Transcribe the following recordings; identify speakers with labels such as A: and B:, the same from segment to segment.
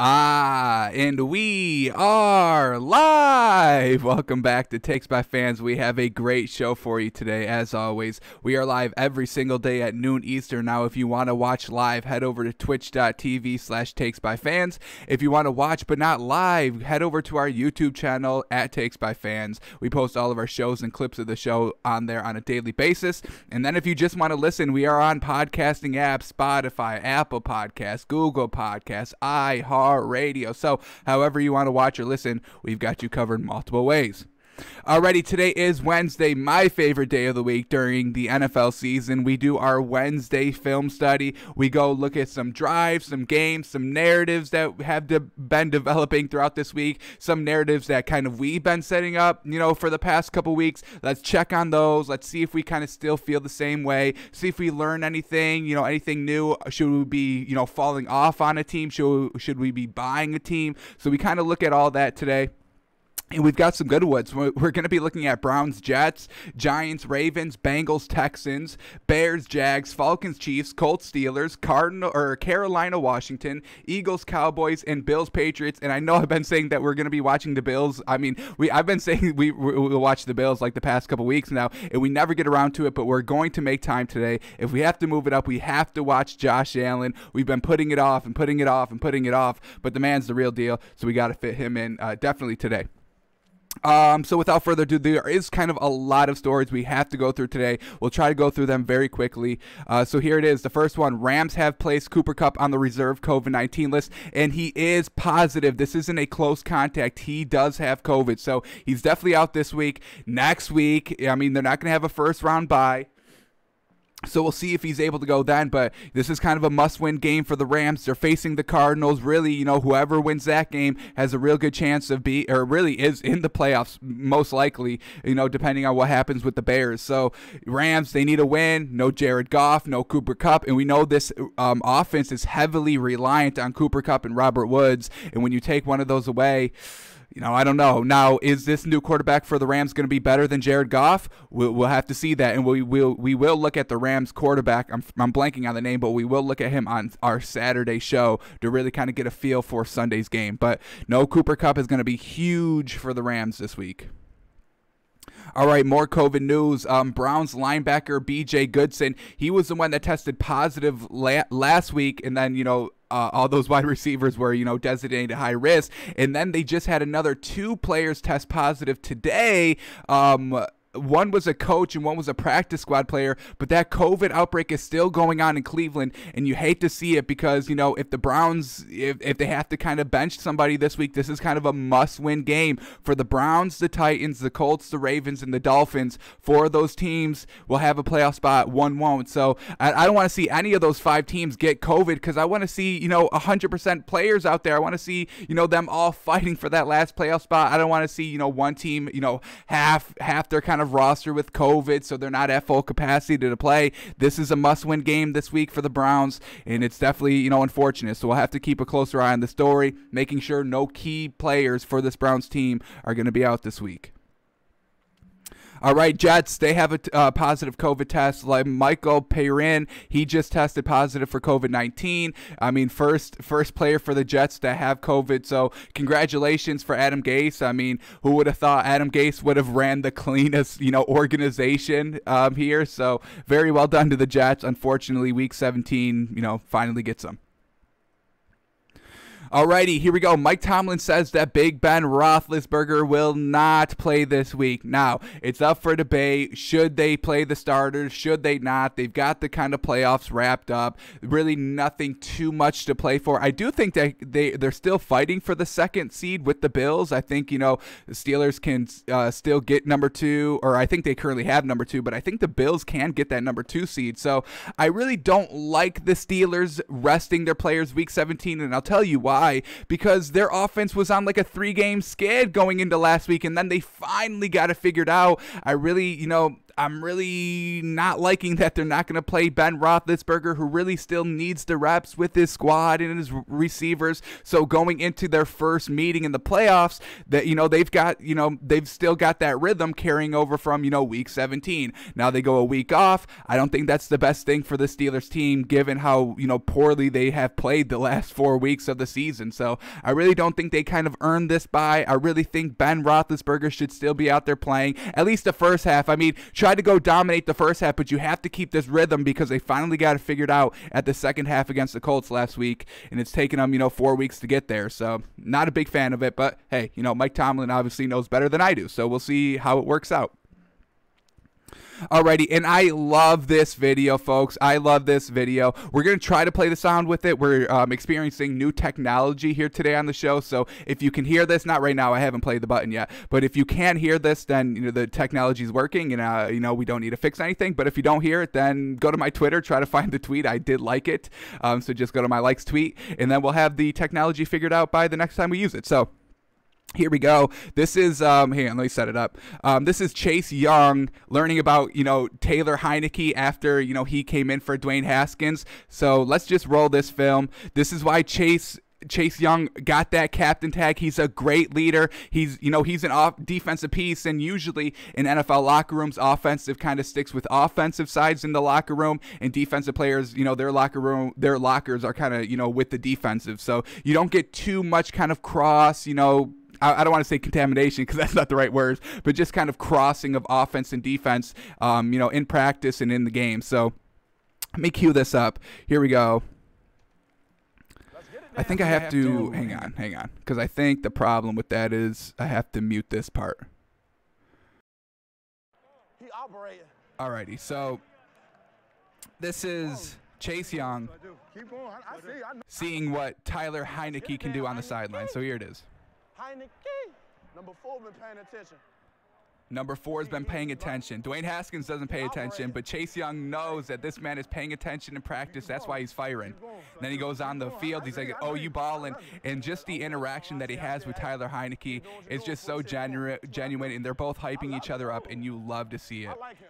A: And we are live. Welcome back to Takes by Fans. We have a great show for you today. As always, we are live every single day at noon Eastern. Now, if you want to watch live, head over to twitch.tv/takesbyfans. If you want to watch but not live, head over to our YouTube channel at Takes by Fans. We post all of our shows and clips of the show on there on a daily basis. And then if you just want to listen, we are on podcasting apps, Spotify, Apple Podcasts, Google Podcasts, iHeartRadio. So however you want to watch or listen, we've got you covered in multiple ways. Alrighty, today is Wednesday, my favorite day of the week during the NFL season. We do our Wednesday film study. We go look at some drives, some games, some narratives that have been developing throughout this week, some narratives that kind of we've been setting up, for the past couple weeks. Let's check on those. Let's see if we kind of still feel the same way. See if we learn anything, anything new. Should we be, falling off on a team? Should we be buying a team? So we kind of look at all that today. And we've got some good ones. We're going to be looking at Browns, Jets, Giants, Ravens, Bengals, Texans, Bears, Jags, Falcons, Chiefs, Colts, Steelers, Carolina, Washington, Eagles, Cowboys, and Bills, Patriots. And I know I've been saying that we're going to be watching the Bills. I've been saying we'll watch the Bills like the past couple weeks now, and we never get around to it. But we're going to make time today. If we have to move it up, we have to watch Josh Allen. We've been putting it off and putting it off and putting it off, but the man's the real deal, so we got to fit him in definitely today. So without further ado, there is kind of a lot of stories we have to go through today. We'll try to go through them very quickly. So here it is. The first one, Rams have placed Cooper Kupp on the reserve COVID-19 list, and he is positive. This isn't a close contact. He does have COVID, so he's definitely out this week. Next week, they're not going to have a first-round bye. So we'll see if he's able to go then, but this is kind of a must-win game for the Rams. They're facing the Cardinals. Really, whoever wins that game has a real good chance of really is in the playoffs, most likely, depending on what happens with the Bears. So Rams, they need a win. No Jared Goff, no Cooper Kupp, and we know this offense is heavily reliant on Cooper Kupp and Robert Woods, and when you take one of those away, I don't know. Now, is this new quarterback for the Rams going to be better than Jared Goff? We'll have to see that, and we will look at the Rams quarterback. I'm blanking on the name, but we will look at him on our Saturday show to really kind of get a feel for Sunday's game. But no, Cooper Kupp is going to be huge for the Rams this week. All right, more COVID news. Browns linebacker B.J. Goodson, he was the one that tested positive last week, and then, all those wide receivers were, designated high risk. And then they just had another 2 players test positive today. One was a coach and one was a practice squad player, but that COVID outbreak is still going on in Cleveland, and you hate to see it because, if the Browns, if they have to kind of bench somebody this week, this is kind of a must-win game for the Browns, the Titans, the Colts, the Ravens, and the Dolphins. 4 of those teams will have a playoff spot, 1 won't. So I don't want to see any of those 5 teams get COVID because I want to see, 100% players out there. I want to see, them all fighting for that last playoff spot. I don't want to see, one team, half their kind of roster with COVID, so they're not at full capacity to play. This is a must-win game this week for the Browns, and it's definitely, unfortunate. So we'll have to keep a closer eye on the story, making sure no key players for this Browns team are going to be out this week. All right, Jets, they have a positive COVID test. Like Michael Perrin, he just tested positive for COVID-19. First player for the Jets to have COVID. So congratulations for Adam Gase. Who would have thought Adam Gase would have ran the cleanest, organization here. So very well done to the Jets. Unfortunately, Week 17, finally gets them. Alrighty, here we go. Mike Tomlin says that Big Ben Roethlisberger will not play this week. Now, it's up for debate. Should they play the starters? Should they not? They've got the kind of playoffs wrapped up. Really nothing too much to play for. I do think that they're still fighting for the 2nd seed with the Bills. I think, the Steelers can still get number 2, or I think they currently have number 2, but I think the Bills can get that number 2 seed. So I really don't like the Steelers resting their players Week 17, and I'll tell you why. Because their offense was on like a 3-game skid going into last week, and then they finally got it figured out. I really, I'm really not liking that they're not going to play Ben Roethlisberger, who really still needs the reps with his squad and his receivers. So going into their first meeting in the playoffs, that they've still got that rhythm carrying over from week 17. Now they go a week off. I don't think that's the best thing for the Steelers team, given how poorly they have played the last 4 weeks of the season. So I really don't think they kind of earned this bye. I really think Ben Roethlisberger should still be out there playing at least the first half. I mean, try to go dominate the first half, but you have to keep this rhythm because they finally got it figured out at the second half against the Colts last week, and it's taken them 4 weeks to get there. So not a big fan of it, but hey, Mike Tomlin obviously knows better than I do, so we'll see how it works out. Alrighty, and I love this video, folks. I love this video. We're going to try to play the sound with it. We're experiencing new technology here today on the show, so if you can hear this, not right now, I haven't played the button yet, but if you can hear this, then the technology is working, and we don't need to fix anything. But if you don't hear it, then go to my Twitter, try to find the tweet. I did like it, so just go to my likes tweet, and then we'll have the technology figured out by the next time we use it. So here we go. This is, hang on, let me set it up. This is Chase Young learning about, Taylor Heinicke after, he came in for Dwayne Haskins. So let's just roll this film. This is why Chase Young got that captain tag. He's a great leader. He's an defensive piece, and usually in NFL locker rooms, offensive kind of sticks with offensive sides in the locker room, and defensive players, their lockers are kind of, with the defensive. So you don't get too much kind of cross, I don't want to say contamination because that's not the right word, but just kind of crossing of offense and defense, in practice and in the game. So let me cue this up. Here we go. I think I have to, hang on, because I think the problem with that is I have to mute this part. Alrighty, so this is Chase Young seeing what Tyler Heinicke can do on the sideline. So here it is.
B: Heinicke, number 4 been paying attention.
A: Number 4 has been paying attention. Dwayne Haskins doesn't pay attention, but Chase Young knows that this man is paying attention in practice. That's why he's firing. Then he goes on the field. He's like, oh, you balling. And just the interaction that he has with Tyler Heinicke is just so genuine, and they're both hyping each other up, and you love to see it.
B: I like him.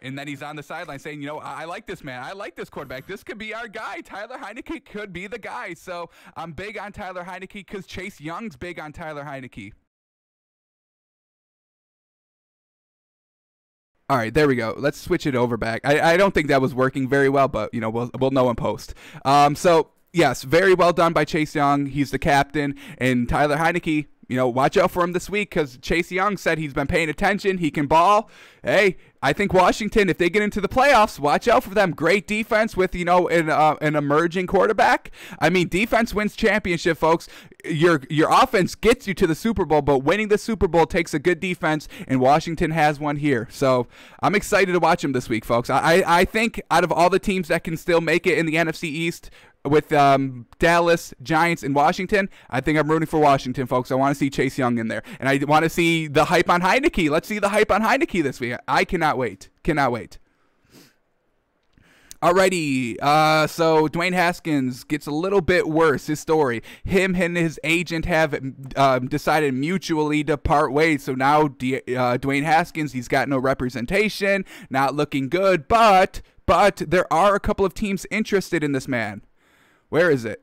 A: And then he's on the sideline saying, I like this man. I like this quarterback. This could be our guy. Tyler Heinicke could be the guy. So I'm big on Tyler Heinicke because Chase Young's big on Tyler Heinicke. All right, there we go. Let's switch it over back. I don't think that was working very well, but, we'll know in post. So, yes, very well done by Chase Young. He's the captain. And Tyler Heinicke, watch out for him this week because Chase Young said he's been paying attention. He can ball. Hey, I think Washington, if they get into the playoffs, watch out for them. Great defense with, an emerging quarterback. I mean, defense wins championship, folks. Your offense gets you to the Super Bowl, but winning the Super Bowl takes a good defense, and Washington has one here. So I'm excited to watch them this week, folks. I think out of all the teams that can still make it in the NFC East, with Dallas, Giants, and Washington, I think I'm rooting for Washington, folks. I want to see Chase Young in there. And I want to see the hype on Heinicke. Let's see the hype on Heinicke this week. I cannot wait. Cannot wait. Alrighty, so Dwayne Haskins gets a little bit worse, his story. Him and his agent have decided mutually to part ways. So now Dwayne Haskins, he's got no representation, not looking good, but there are a couple of teams interested in this man. Where is it?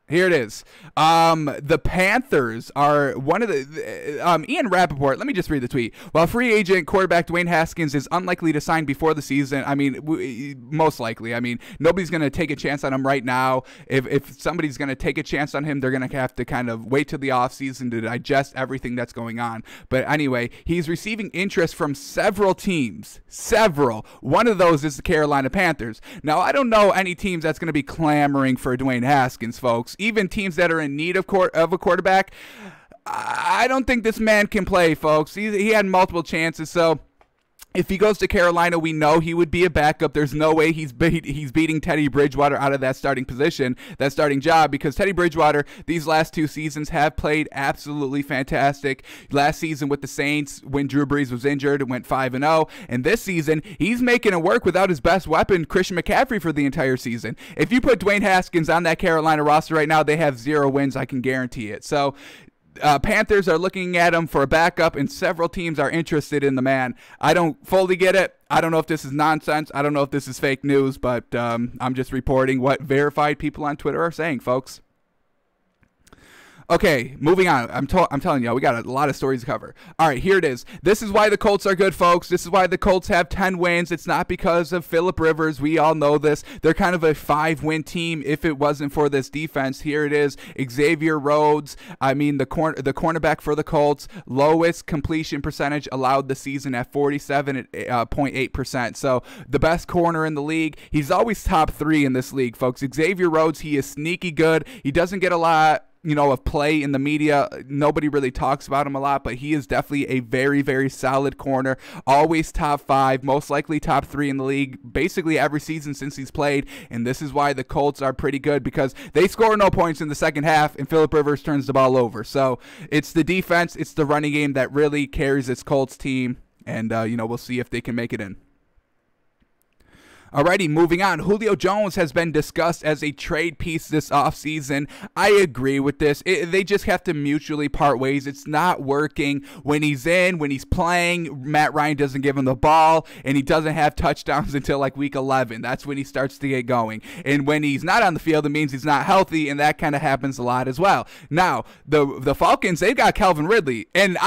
A: Here it is. The Panthers are one of the Ian Rappaport. Let me just read the tweet. While free agent quarterback Dwayne Haskins is unlikely to sign before the season, I mean, most likely. I mean, nobody's going to take a chance on him right now. If somebody's going to take a chance on him, they're going to have to kind of wait till the offseason to digest everything that's going on. But anyway, he's receiving interest from several teams. Several. One of those is the Carolina Panthers. Now, I don't know any teams that's going to be clamoring for Dwayne Haskins, folks. Even teams that are in need of a quarterback, I don't think this man can play, folks. He had multiple chances, so if he goes to Carolina, we know he would be a backup. There's no way he's beating Teddy Bridgewater out of that starting position, that starting job, because Teddy Bridgewater, these last 2 seasons, have played absolutely fantastic. Last season with the Saints, when Drew Brees was injured, it went 5-0. And this season, he's making it work without his best weapon, Christian McCaffrey, for the entire season. If you put Dwayne Haskins on that Carolina roster right now, they have 0 wins. I can guarantee it. So Panthers are looking at him for a backup, and several teams are interested in the man. I don't fully get it. I don't know if this is nonsense. I don't know if this is fake news, but I'm just reporting what verified people on Twitter are saying, folks. Okay, moving on. I'm telling you, we got a lot of stories to cover. All right, here it is. This is why the Colts are good, folks. This is why the Colts have 10 wins. It's not because of Phillip Rivers. We all know this. They're kind of a 5-win team if it wasn't for this defense. Here it is. Xavier Rhodes, the cornerback for the Colts, lowest completion percentage allowed the season at 47.8%. So the best corner in the league. He's always top 3 in this league, folks. Xavier Rhodes, he is sneaky good. He doesn't get a lot of play in the media. Nobody really talks about him a lot, but he is definitely a very, very solid corner. Always top 5, most likely top 3 in the league, basically every season since he's played. And this is why the Colts are pretty good, because they score no points in the second half, and Phillip Rivers turns the ball over. So it's the defense, it's the running game that really carries this Colts team. And, we'll see if they can make it in. Alrighty, moving on. Julio Jones has been discussed as a trade piece this offseason. I agree with this. They just have to mutually part ways. It's not working. When he's in, when he's playing, Matt Ryan doesn't give him the ball, and he doesn't have touchdowns until like week 11. That's when he starts to get going. And when he's not on the field, it means he's not healthy, and that kind of happens a lot as well. Now, the Falcons, they've got Calvin Ridley, and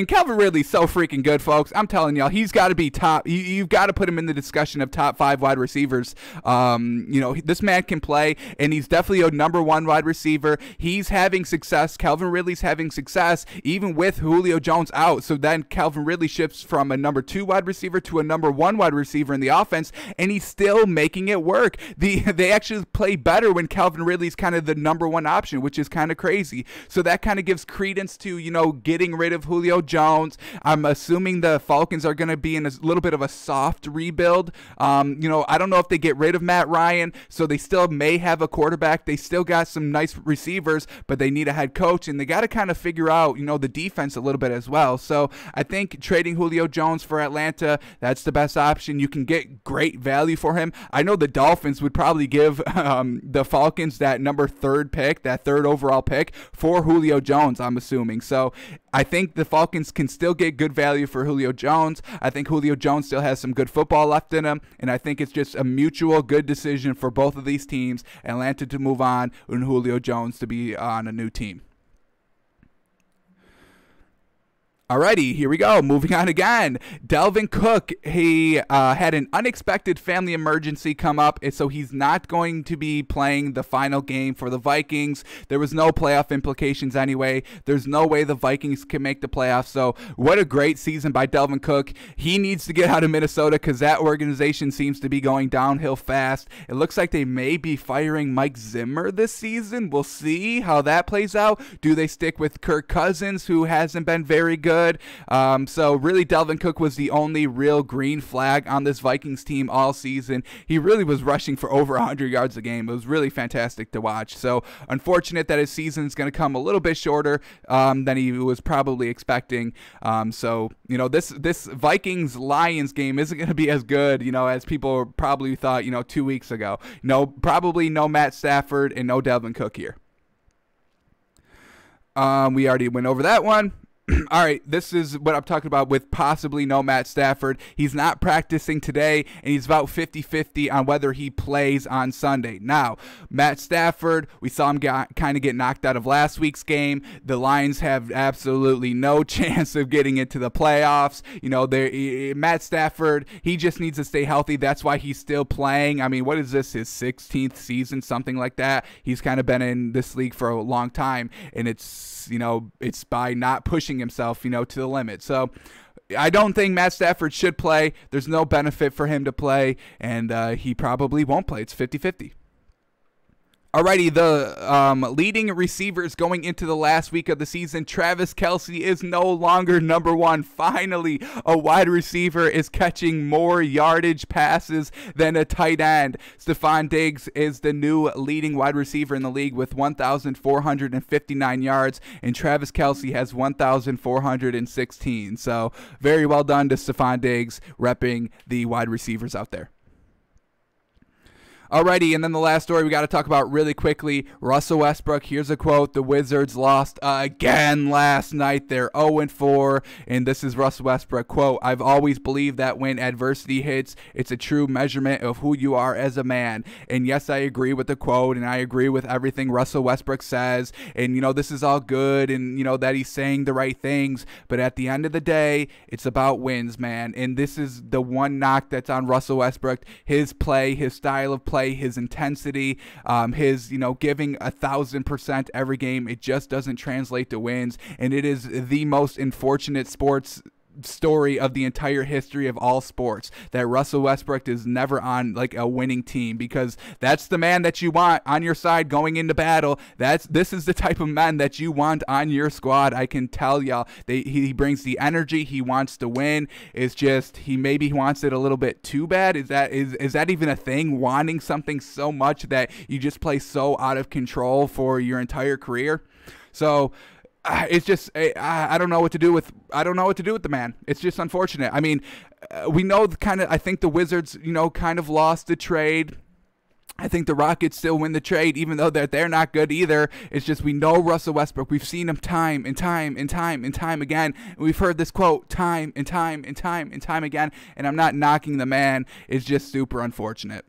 A: Calvin Ridley's so freaking good, folks. I'm telling y'all, he's got to be top. You've got to put him in the discussion of top 5 wide receivers. This man can play, and he's definitely a number 1 wide receiver. He's having success. Calvin Ridley's having success even with Julio Jones out. So then Calvin Ridley shifts from a number 2 wide receiver to a number 1 wide receiver in the offense, and he's still making it work. They actually play better when Calvin Ridley's kind of the number 1 option, which is kind of crazy. So that kind of gives credence to, getting rid of Julio Jones. I'm assuming the Falcons are going to be in a little bit of a soft rebuild. I don't know if they get rid of Matt Ryan, so they still may have a quarterback. They still got some nice receivers, but they need a head coach, and they got to kind of figure out, the defense a little bit as well. So I think trading Julio Jones for Atlanta, that's the best option. You can get great value for him. I know the Dolphins would probably give the Falcons that number 3rd pick, that 3rd overall pick for Julio Jones, I'm assuming. So I think the Falcons can still get good value for Julio Jones. I think Julio Jones still has some good football left in him, and I think it's just a mutual good decision for both of these teams, Atlanta to move on and Julio Jones to be on a new team. Alrighty, here we go. Moving on again. Dalvin Cook, he had an unexpected family emergency come up, and so he's not going to be playing the final game for the Vikings. There was no playoff implications anyway. There's no way the Vikings can make the playoffs, so what a great season by Dalvin Cook. He needs to get out of Minnesota because that organization seems to be going downhill fast. It looks like they may be firing Mike Zimmer this season. We'll see how that plays out. Do they stick with Kirk Cousins, who hasn't been very good? So really, Dalvin Cook was the only real green flag on this Vikings team all season. He really was rushing for over 100 yards a game. It was really fantastic to watch. So unfortunate that his season is going to come a little bit shorter than he was probably expecting. This Vikings-Lions game isn't going to be as good, as people probably thought, 2 weeks ago. Probably no Matt Stafford and no Dalvin Cook here. We already went over that one. All right, this is what I'm talking about with possibly no Matt Stafford. He's not practicing today, and he's about 50-50 on whether he plays on Sunday. Now, Matt Stafford, we saw him kind of get knocked out of last week's game. The Lions have absolutely no chance of getting into the playoffs. Matt Stafford, he just needs to stay healthy. That's why he's still playing. I mean, what is this, his 16th season, something like that? He's kind of been in this league for a long time, and it's by not pushing himself, to the limit. So I don't think Matt Stafford should play. There's no benefit for him to play, and he probably won't play. It's 50-50. Alrighty, the leading receivers going into the last week of the season. Travis Kelce is no longer number 1. Finally, a wide receiver is catching more yardage passes than a tight end. Stephon Diggs is the new leading wide receiver in the league with 1,459 yards, and Travis Kelce has 1,416. So very well done to Stephon Diggs, repping the wide receivers out there. Alrighty, and then the last story we got to talk about really quickly. Russell Westbrook, here's a quote. The Wizards lost again last night. They're 0-4, and this is Russell Westbrook, quote, "I've always believed that when adversity hits, it's a true measurement of who you are as a man." And yes, I agree with the quote, and I agree with everything Russell Westbrook says. And, this is all good, and, that he's saying the right things. But at the end of the day, it's about wins, man. And this is the one knock that's on Russell Westbrook. His play, his style of play, his intensity, his giving 1,000% every game, it just doesn't translate to wins, and it is the most unfortunate sports story of the entire history of all sports that Russell Westbrook is never on like a winning team, because that's the man that you want on your side going into battle. This is the type of man that you want on your squad. I can tell y'all, he brings the energy. He wants to win. It's just he maybe wants it a little bit too bad. Is that even a thing? Wanting something so much that you just play so out of control for your entire career? So it's just I don't know what to do with the man. It's just unfortunate. I mean, we know I think the Wizards kind of lost the trade. I think the Rockets still win the trade, even though they're not good either. It's just we know Russell Westbrook. We've seen him time and time again. We've heard this quote time and time again. And I'm not knocking the man. It's just super unfortunate.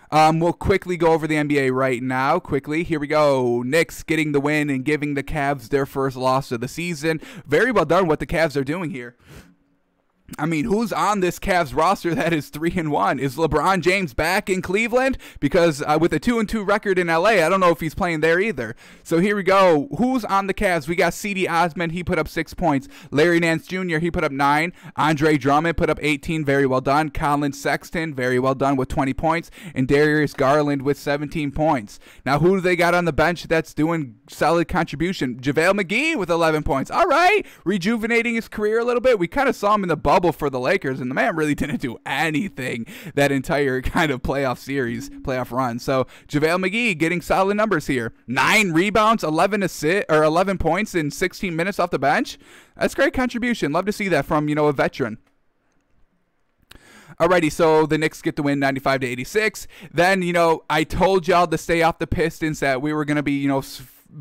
A: We'll quickly go over the NBA right now. Quickly, here we go. Knicks getting the win and giving the Cavs their first loss of the season. Very well done what the Cavs are doing here. I mean, who's on this Cavs roster that is 3-1? Is LeBron James back in Cleveland? Because with a 2-2 record in LA, I don't know if he's playing there either. So here we go. Who's on the Cavs? We got C.D. Osman. He put up 6 points. Larry Nance Jr., he put up 9. Andre Drummond put up 18. Very well done. Colin Sexton, very well done with 20 points. And Darius Garland with 17 points. Now, who do they got on the bench that's doing solid contribution? JaVale McGee with 11 points. All right. Rejuvenating his career a little bit. We kind of saw him in the bubble for the Lakers, and the man really didn't do anything that entire kind of playoff run. So JaVale McGee getting solid numbers here. 9 rebounds, 11 points in 16 minutes off the bench. That's great contribution. Love to see that from, a veteran. Alrighty, so the Knicks get the win 95-86. Then, I told y'all to stay off the Pistons, that we were going to be,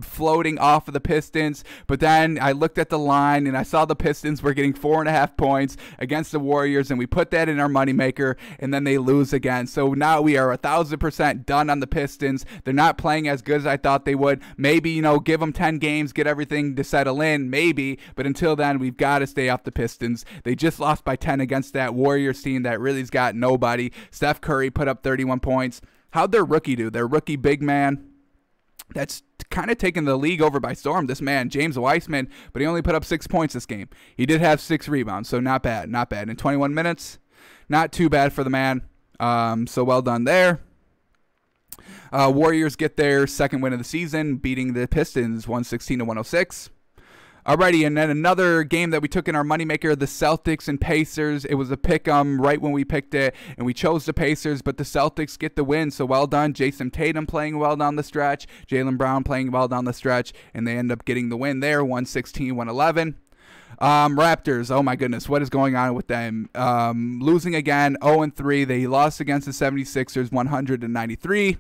A: floating off of the Pistons, but then I looked at the line and I saw the Pistons were getting 4.5 points against the Warriors, and we put that in our moneymaker, and then they lose again. So now we are 1,000% done on the Pistons. They're not playing as good as I thought they would. Maybe, give them 10 games, get everything to settle in, maybe, but until then, we've got to stay off the Pistons. They just lost by 10 against that Warriors team that really's got nobody. Steph Curry put up 31 points. How'd their rookie do? Their rookie big man that's kind of taken the league over by storm, this man, James Wiseman, but he only put up 6 points this game. He did have 6 rebounds, so not bad. In 21 minutes, not too bad for the man. So well done there. Warriors get their second win of the season, beating the Pistons 116-106. Alrighty, and then another game that we took in our moneymaker, the Celtics and Pacers. It was a pick-em right when we picked it, and we chose the Pacers, but the Celtics get the win, so well done. Jason Tatum playing well down the stretch, Jaylen Brown playing well down the stretch, and they end up getting the win there, 116-111. Raptors, oh my goodness, what is going on with them? Losing again, 0-3. They lost against the 76ers, 100-93.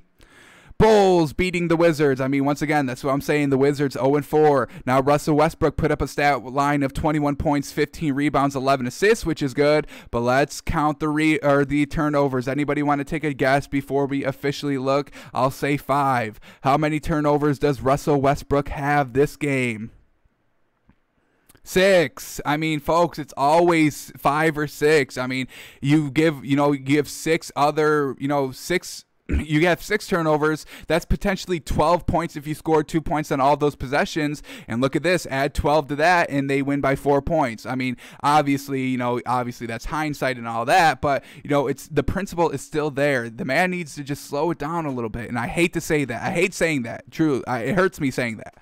A: Bulls beating the Wizards. I mean, once again, that's what I'm saying. The Wizards 0-4. Now, Russell Westbrook put up a stat line of 21 points, 15 rebounds, 11 assists, which is good. But let's count the turnovers. Anybody want to take a guess before we officially look? I'll say 5. How many turnovers does Russell Westbrook have this game? 6. I mean, folks, it's always 5 or 6. I mean, you give 6 other, 6. You have 6 turnovers. That's potentially 12 points if you score 2 points on all those possessions. And look at this, add 12 to that, and they win by 4 points. I mean, obviously that's hindsight and all that, but it's the principle is still there. The man needs to just slow it down a little bit. And I hate to say that. I hate saying that. True, it hurts me saying that.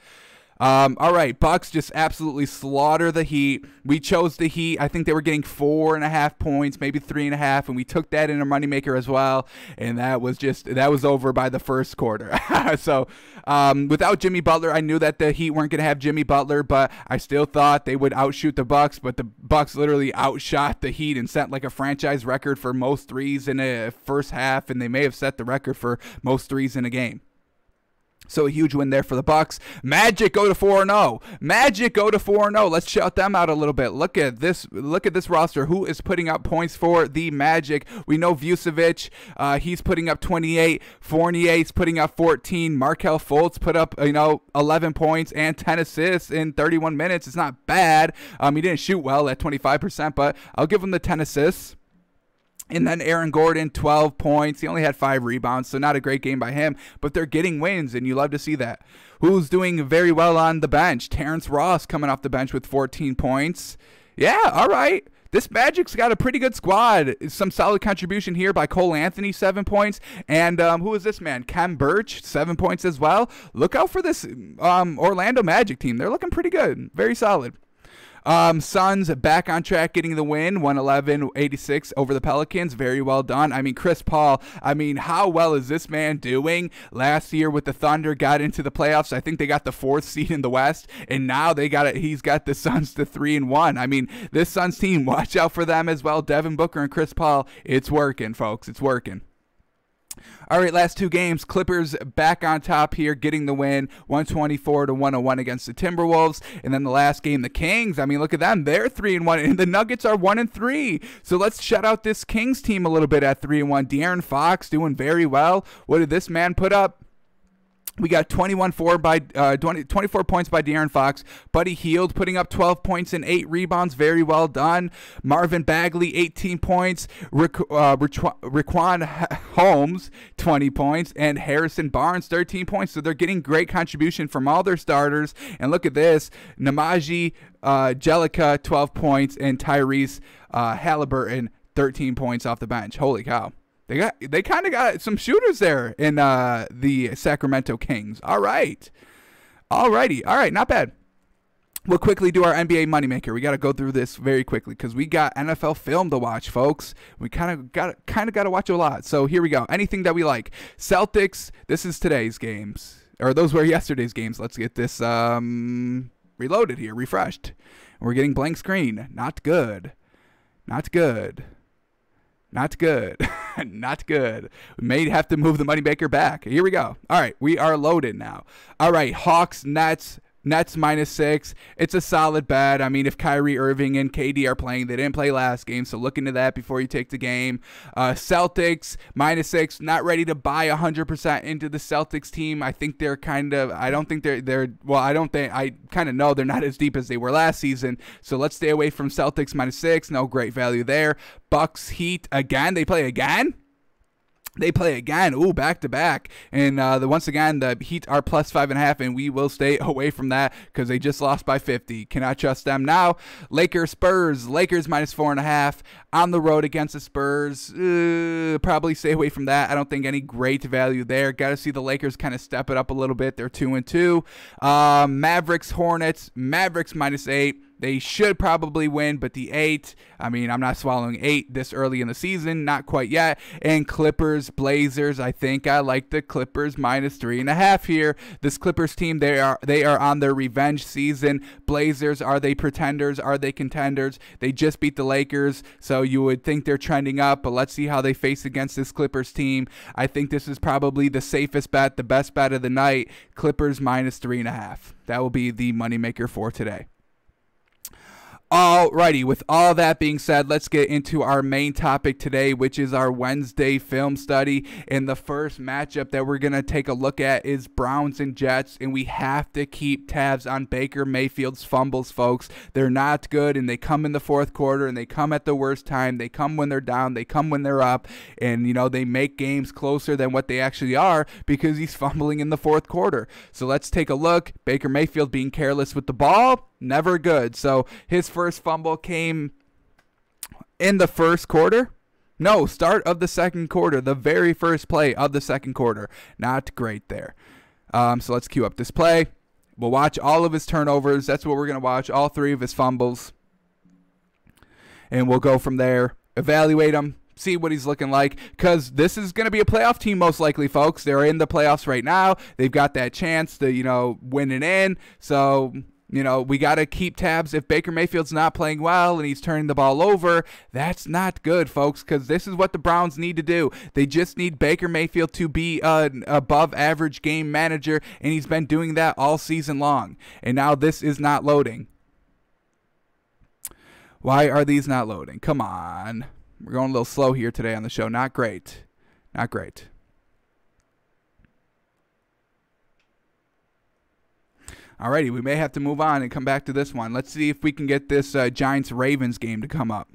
A: All right, Bucks just absolutely slaughter the Heat. We chose the Heat. I think they were getting 4.5 points, maybe 3.5, and we took that in a moneymaker as well. And that was over by the first quarter. So without Jimmy Butler, I knew that the Heat weren't going to have Jimmy Butler, but I still thought they would outshoot the Bucks. But the Bucks literally outshot the Heat and set like a franchise record for most threes in a first half, and they may have set the record for most threes in a game. So a huge win there for the Bucks. Magic go to 4-0. Magic go to 4-0. Let's shout them out a little bit. Look at this roster. Who is putting up points for the Magic? We know Vucevic. He's putting up 28. Fournier's putting up 14. Markelle Fultz put up 11 points and 10 assists in 31 minutes. It's not bad. He didn't shoot well at 25%, but I'll give him the 10 assists. And then Aaron Gordon, 12 points. He only had 5 rebounds, so not a great game by him. But they're getting wins, and you love to see that. Who's doing very well on the bench? Terrence Ross coming off the bench with 14 points. Yeah, all right. This Magic's got a pretty good squad. Some solid contribution here by Cole Anthony, 7 points. And who is this man? Khem Birch, 7 points as well. Look out for this Orlando Magic team. They're looking pretty good. Very solid. Suns back on track, getting the win, 111-86 over the Pelicans. Very well done. I mean, Chris Paul, how well is this man doing? Last year with the Thunder, got into the playoffs. I think they got the 4th seed in the West, and now he's got the Suns to 3-1. I mean, this Suns team, watch out for them as well. Devin Booker and Chris Paul, it's working, folks. It's working. All right, last 2 games. Clippers back on top here, getting the win, 124-101 against the Timberwolves. And then the last game, the Kings. Look at them. They're 3-1, and the Nuggets are 1-3. So let's shout out this Kings team a little bit at 3-1. De'Aaron Fox doing very well. What did this man put up? We got 24 points by De'Aaron Fox. Buddy Hield putting up 12 points and 8 rebounds. Very well done. Marvin Bagley, 18 points. Riquen Holmes, 20 points. And Harrison Barnes, 13 points. So they're getting great contribution from all their starters. And look at this. Namaji Jellicoe, 12 points. And Tyrese Halliburton, 13 points off the bench. Holy cow. They kind of got some shooters there in the Sacramento Kings. All right. Alrighty. All right, not bad. We'll quickly do our NBA moneymaker. We got to go through this very quickly because we got NFL film to watch, folks. We kind of got to watch a lot. So here we go. Anything that we like. Celtics, this is today's games. Or those were yesterday's games. Let's get this reloaded here, refreshed. We're getting blank screen. Not good. Not good. Not good. Not good. We may have to move the moneymaker back. Here we go. All right, we are loaded now. All right, Hawks, Nets. Nets -6. It's a solid bet. If Kyrie Irving and KD are playing, they didn't play last game, so look into that before you take the game. Celtics -6. Not ready to buy 100% into the Celtics team. I think they're I kind of know they're not as deep as they were last season. So let's stay away from Celtics -6. No great value there. Bucks Heat again. They play again. They play again. Ooh, back-to-back. And once again, the Heat are +5.5, and we will stay away from that because they just lost by 50. Cannot trust them now. Lakers, Spurs. Lakers -4.5 on the road against the Spurs. Probably stay away from that. I don't think any great value there. Got to see the Lakers kind of step it up a little bit. They're 2-2. Mavericks, Hornets. Mavericks -8. They should probably win, but the 8, I'm not swallowing 8 this early in the season, not quite yet. And Clippers, Blazers, I think I like the Clippers -3.5 here. This Clippers team, they are on their revenge season. Blazers, are they pretenders? Are they contenders? They just beat the Lakers, so you would think they're trending up, but let's see how they face against this Clippers team. I think this is probably the safest bet, the best bet of the night. Clippers -3.5. That will be the moneymaker for today. Alrighty, with all that being said, let's get into our main topic today, which is our Wednesday film study. And the first matchup that we're going to take a look at is Browns and Jets, and we have to keep tabs on Baker Mayfield's fumbles, folks. They're not good, and they come in the fourth quarter, and they come at the worst time. They come when they're down. They come when they're up, and, they make games closer than what they actually are because he's fumbling in the fourth quarter. So let's take a look. Baker Mayfield being careless with the ball. Never good. So his first fumble came in the first quarter. No, start of the second quarter. The very first play of the second quarter. Not great there. So let's cue up this play. We'll watch all of his turnovers. That's what we're going to watch, all 3 of his fumbles. And we'll go from there, evaluate him, see what he's looking like, because this is going to be a playoff team most likely, folks. They're in the playoffs right now. They've got that chance to, win it in. So, we got to keep tabs. If Baker Mayfield's not playing well and he's turning the ball over, that's not good, folks, because this is what the Browns need to do. They just need Baker Mayfield to be an above-average game manager, and he's been doing that all season long. And now this is not loading. Why are these not loading? Come on. We're going a little slow here today on the show. Not great. Not great. Alrighty, we may have to move on and come back to this one. Let's see if we can get this Giants-Ravens game to come up.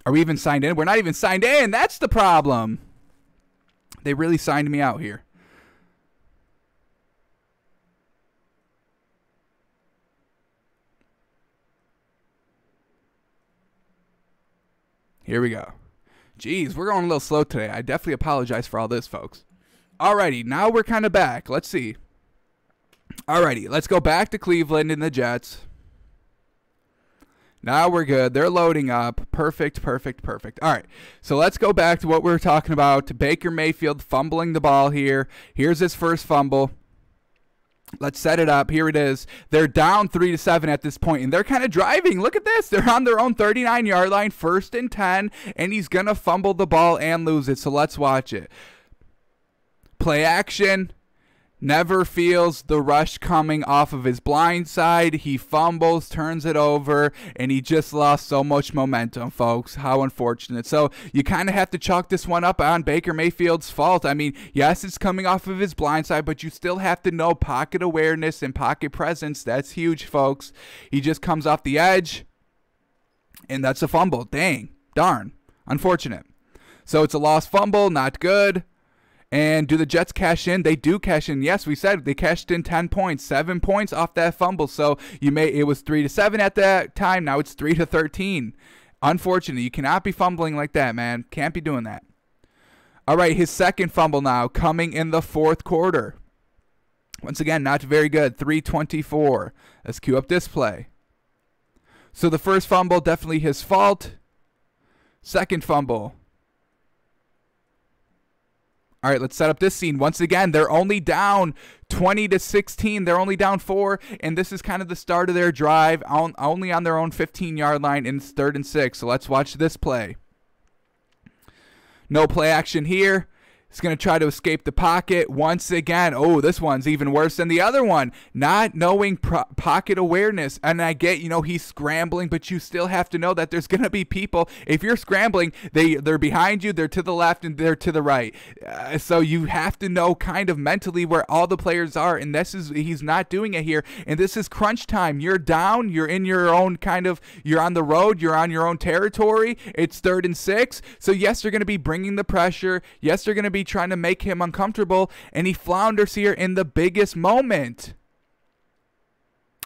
A: Are we even signed in? We're not even signed in. That's the problem. They really signed me out here. Here we go. Jeez, we're going a little slow today. I definitely apologize for all this, folks. Alrighty, now we're kind of back. Let's see. Alrighty, let's go back to Cleveland and the Jets. Now we're good. They're loading up. Perfect, perfect, perfect. All right, so let's go back to what we were talking about. Baker Mayfield fumbling the ball here. Here's his first fumble. Let's set it up. Here it is. They're down 3-7 at this point, and they're kind of driving. Look at this. They're on their own 39-yard line, 1st and 10, and he's going to fumble the ball and lose it. So let's watch it. Play action. Never feels the rush coming off of his blind side. He fumbles, turns it over, and he just lost so much momentum, folks. How unfortunate. So you kind of have to chalk this one up on Baker Mayfield's fault. I mean, yes, it's coming off of his blind side, but you still have to know pocket awareness and pocket presence. That's huge, folks. He just comes off the edge, and that's a fumble. Dang. Darn. Unfortunate. So it's a lost fumble. Not good. And do the Jets cash in? They do cash in. Yes, we said they cashed in 10 points, 7 points off that fumble. So it was 3-7 at that time. Now it's 3-13. Unfortunate. You cannot be fumbling like that, man. Can't be doing that. All right, his second fumble now coming in the 4th quarter. Once again, not very good. 3:24. Let's cue up this play. So the first fumble, definitely his fault. Second fumble. All right, let's set up this scene. Once again, they're only down 20-16. They're only down 4, and this is kind of the start of their drive, only on their own 15-yard line, and it's 3rd and 6. So let's watch this play. No play action here. He's going to try to escape the pocket once again. Oh, this one's even worse than the other one. Not knowing pocket awareness. And I get, he's scrambling, but you still have to know that there's going to be people. If you're scrambling, they're behind you, they're to the left, and they're to the right. So you have to know kind of mentally where all the players are. And he's not doing it here. And this is crunch time. You're down. You're in your own you're on the road. You're on your own territory. It's 3rd and 6. So yes, they're going to be bringing the pressure. Yes, they're going to be trying to make him uncomfortable, and he flounders here in the biggest moment.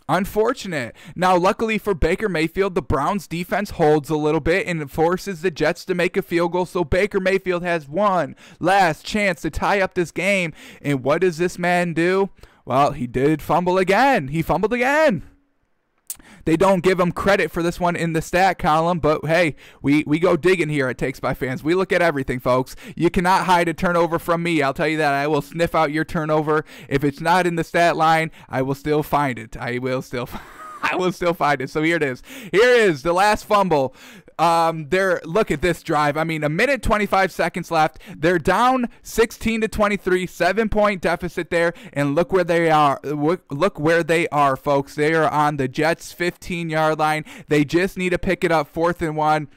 A: Unfortunate. Now, luckily for Baker Mayfield, the Browns defense holds a little bit and forces the Jets to make a field goal, so Baker Mayfield has one last chance to tie up this game. And what does this man do? Well, he did fumble again. He fumbled again. They don't give him credit for this one in the stat column, but hey, we go digging here at Takes by Fans. We look at everything, folks. You cannot hide a turnover from me. I'll tell you that. I will sniff out your turnover. If it's not in the stat line, I will still find it. I will still find it. So here it is. Here is the last fumble. Look at this drive. I mean, 1minute 25 seconds left. They're down 16-23, 7-point deficit there, and look where they are. Look where they are, folks. They are on the Jets' 15-yard line. They just need to pick it up, 4th and 1.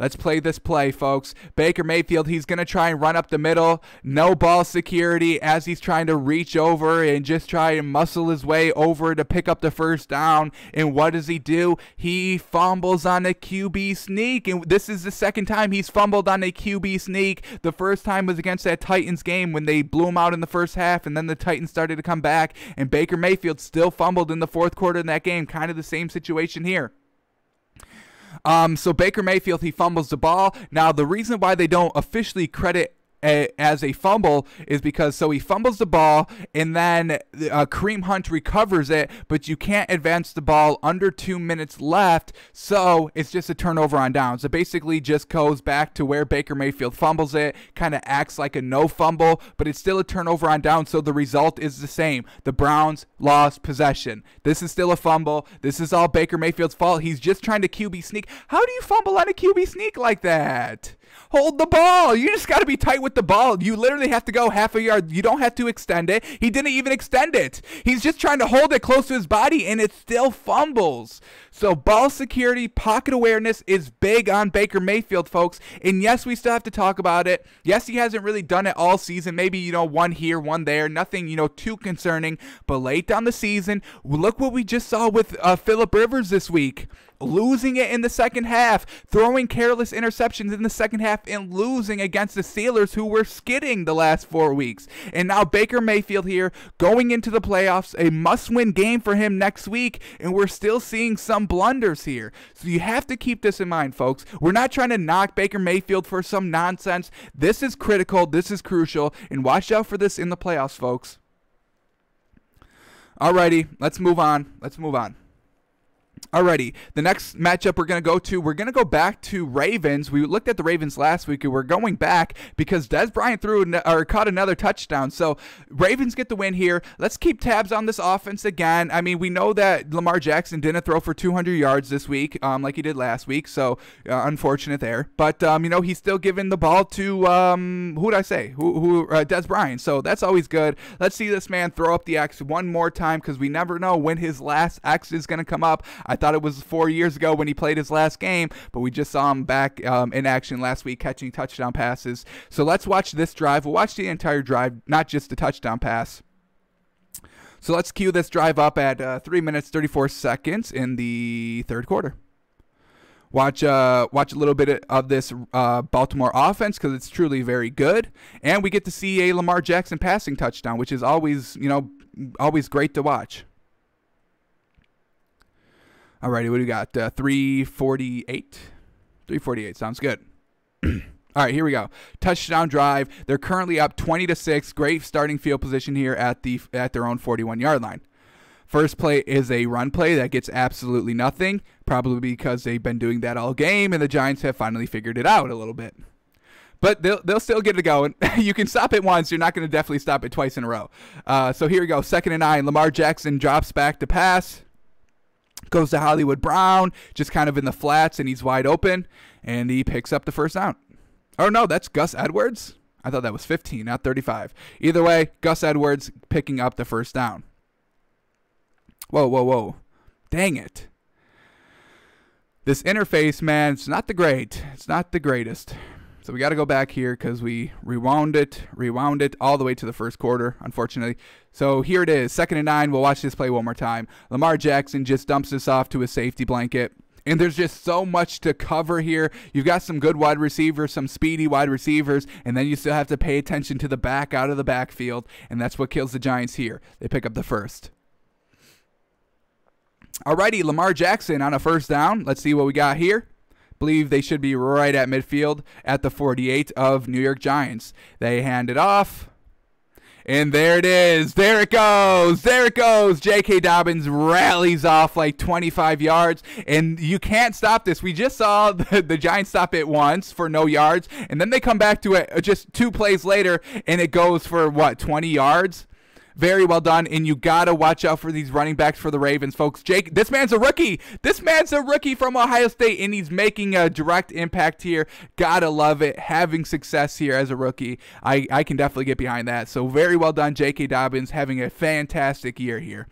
A: Let's play this play, folks. Baker Mayfield, he's going to try and run up the middle. No ball security as he's trying to reach over and just try and muscle his way over to pick up the first down. And what does he do? He fumbles on a QB sneak. And this is the second time he's fumbled on a QB sneak. The first time was against that Titans game when they blew him out in the first half, and then the Titans started to come back. And Baker Mayfield still fumbled in the 4th quarter in that game. Kind of the same situation here. So Baker Mayfield, he fumbles the ball. Now, the reason why they don't officially credit as a fumble is because he fumbles the ball and then Kareem Hunt recovers it, but you can't advance the ball under 2 minutes left, so it's just a turnover on downs. It basically just goes back to where Baker Mayfield fumbles it, kind of acts like a no fumble, but it's still a turnover on downs, so the result is the same. The Browns lost possession. This is still a fumble. This is all Baker Mayfield's fault. He's just trying to QB sneak. How do you fumble on a QB sneak like that? Hold the ball. You just got to be tight with the ball. You literally have to go half a yard. You don't have to extend it. He didn't even extend it. He's just trying to hold it close to his body, and it still fumbles. So ball security, pocket awareness is big on Baker Mayfield, folks. And yes, we still have to talk about it. Yes, he hasn't really done it all season. Maybe, one here, one there. Nothing, too concerning. But late down the season, look what we just saw with Phillip Rivers this week. Losing it in the second half, throwing careless interceptions in the second half, and losing against the Steelers, who were skidding the last 4 weeks. And now Baker Mayfield here, going into the playoffs, a must-win game for him next week, and we're still seeing some blunders here. So you have to keep this in mind, folks. We're not trying to knock Baker Mayfield for some nonsense. This is critical, this is crucial, and watch out for this in the playoffs, folks. Alrighty, let's move on. Alrighty, the next matchup we're going to go back to Ravens. We looked at the Ravens last week, and we're going back because Dez Bryant caught another touchdown. So Ravens get the win here. Let's keep tabs on this offense again. I mean, we know that Lamar Jackson didn't throw for 200 yards this week like he did last week, so unfortunate there. But, he's still giving the ball to, Dez Bryant, so that's always good. Let's see this man throw up the X one more time because we never know when his last X is going to come up. I thought it was 4 years ago when he played his last game, but we just saw him back in action last week catching touchdown passes. So let's watch this drive. We'll watch the entire drive, not just the touchdown pass. So let's cue this drive up at 3 minutes, 34 seconds in the third quarter. Watch a little bit of this Baltimore offense because it's truly very good. And we get to see a Lamar Jackson passing touchdown, which is always, always great to watch. Alrighty, what do we got? 348? 348, sounds good. All right, here we go. Touchdown drive. They're currently up 20-6. Great starting field position here at their own 41-yard line. First play is a run play that gets absolutely nothing, probably because they've been doing that all game, and the Giants have finally figured it out a little bit. But they'll still get it going. You can stop it once. You're not going to definitely stop it twice in a row. So here we go. 2nd and 9. Lamar Jackson drops back to pass. Goes to Hollywood Brown, just kind of in the flats, and he's wide open, and he picks up the first down. Oh, no, that's Gus Edwards? I thought that was 15, not 35. Either way, Gus Edwards picking up the first down. Whoa. Dang it. This interface, man, it's not the greatest. So we got to go back here because we rewound it all the way to the first quarter, unfortunately. So here it is, 2nd and 9. We'll watch this play one more time. Lamar Jackson just dumps this off to his safety blanket. And there's just so much to cover here. You've got some good wide receivers, some speedy wide receivers, and then you still have to pay attention to the back out of the backfield, and that's what kills the Giants here. They pick up the first. Alrighty, Lamar Jackson on a first down. Let's see what we got here. Believe they should be right at midfield at the 48 of New York Giants. They hand it off. And there it is. There it goes. J.K. Dobbins rallies off like 25 yards. And you can't stop this. We just saw the Giants stop it once for no yards. And then they come back to it just 2 plays later. And it goes for, 20 yards? Very well done, and you got to watch out for these running backs for the Ravens, folks. This man's a rookie. This man's a rookie from Ohio State, and he's making a direct impact here. Got to love it, having success here as a rookie. I can definitely get behind that. So very well done, J.K. Dobbins, having a fantastic year here.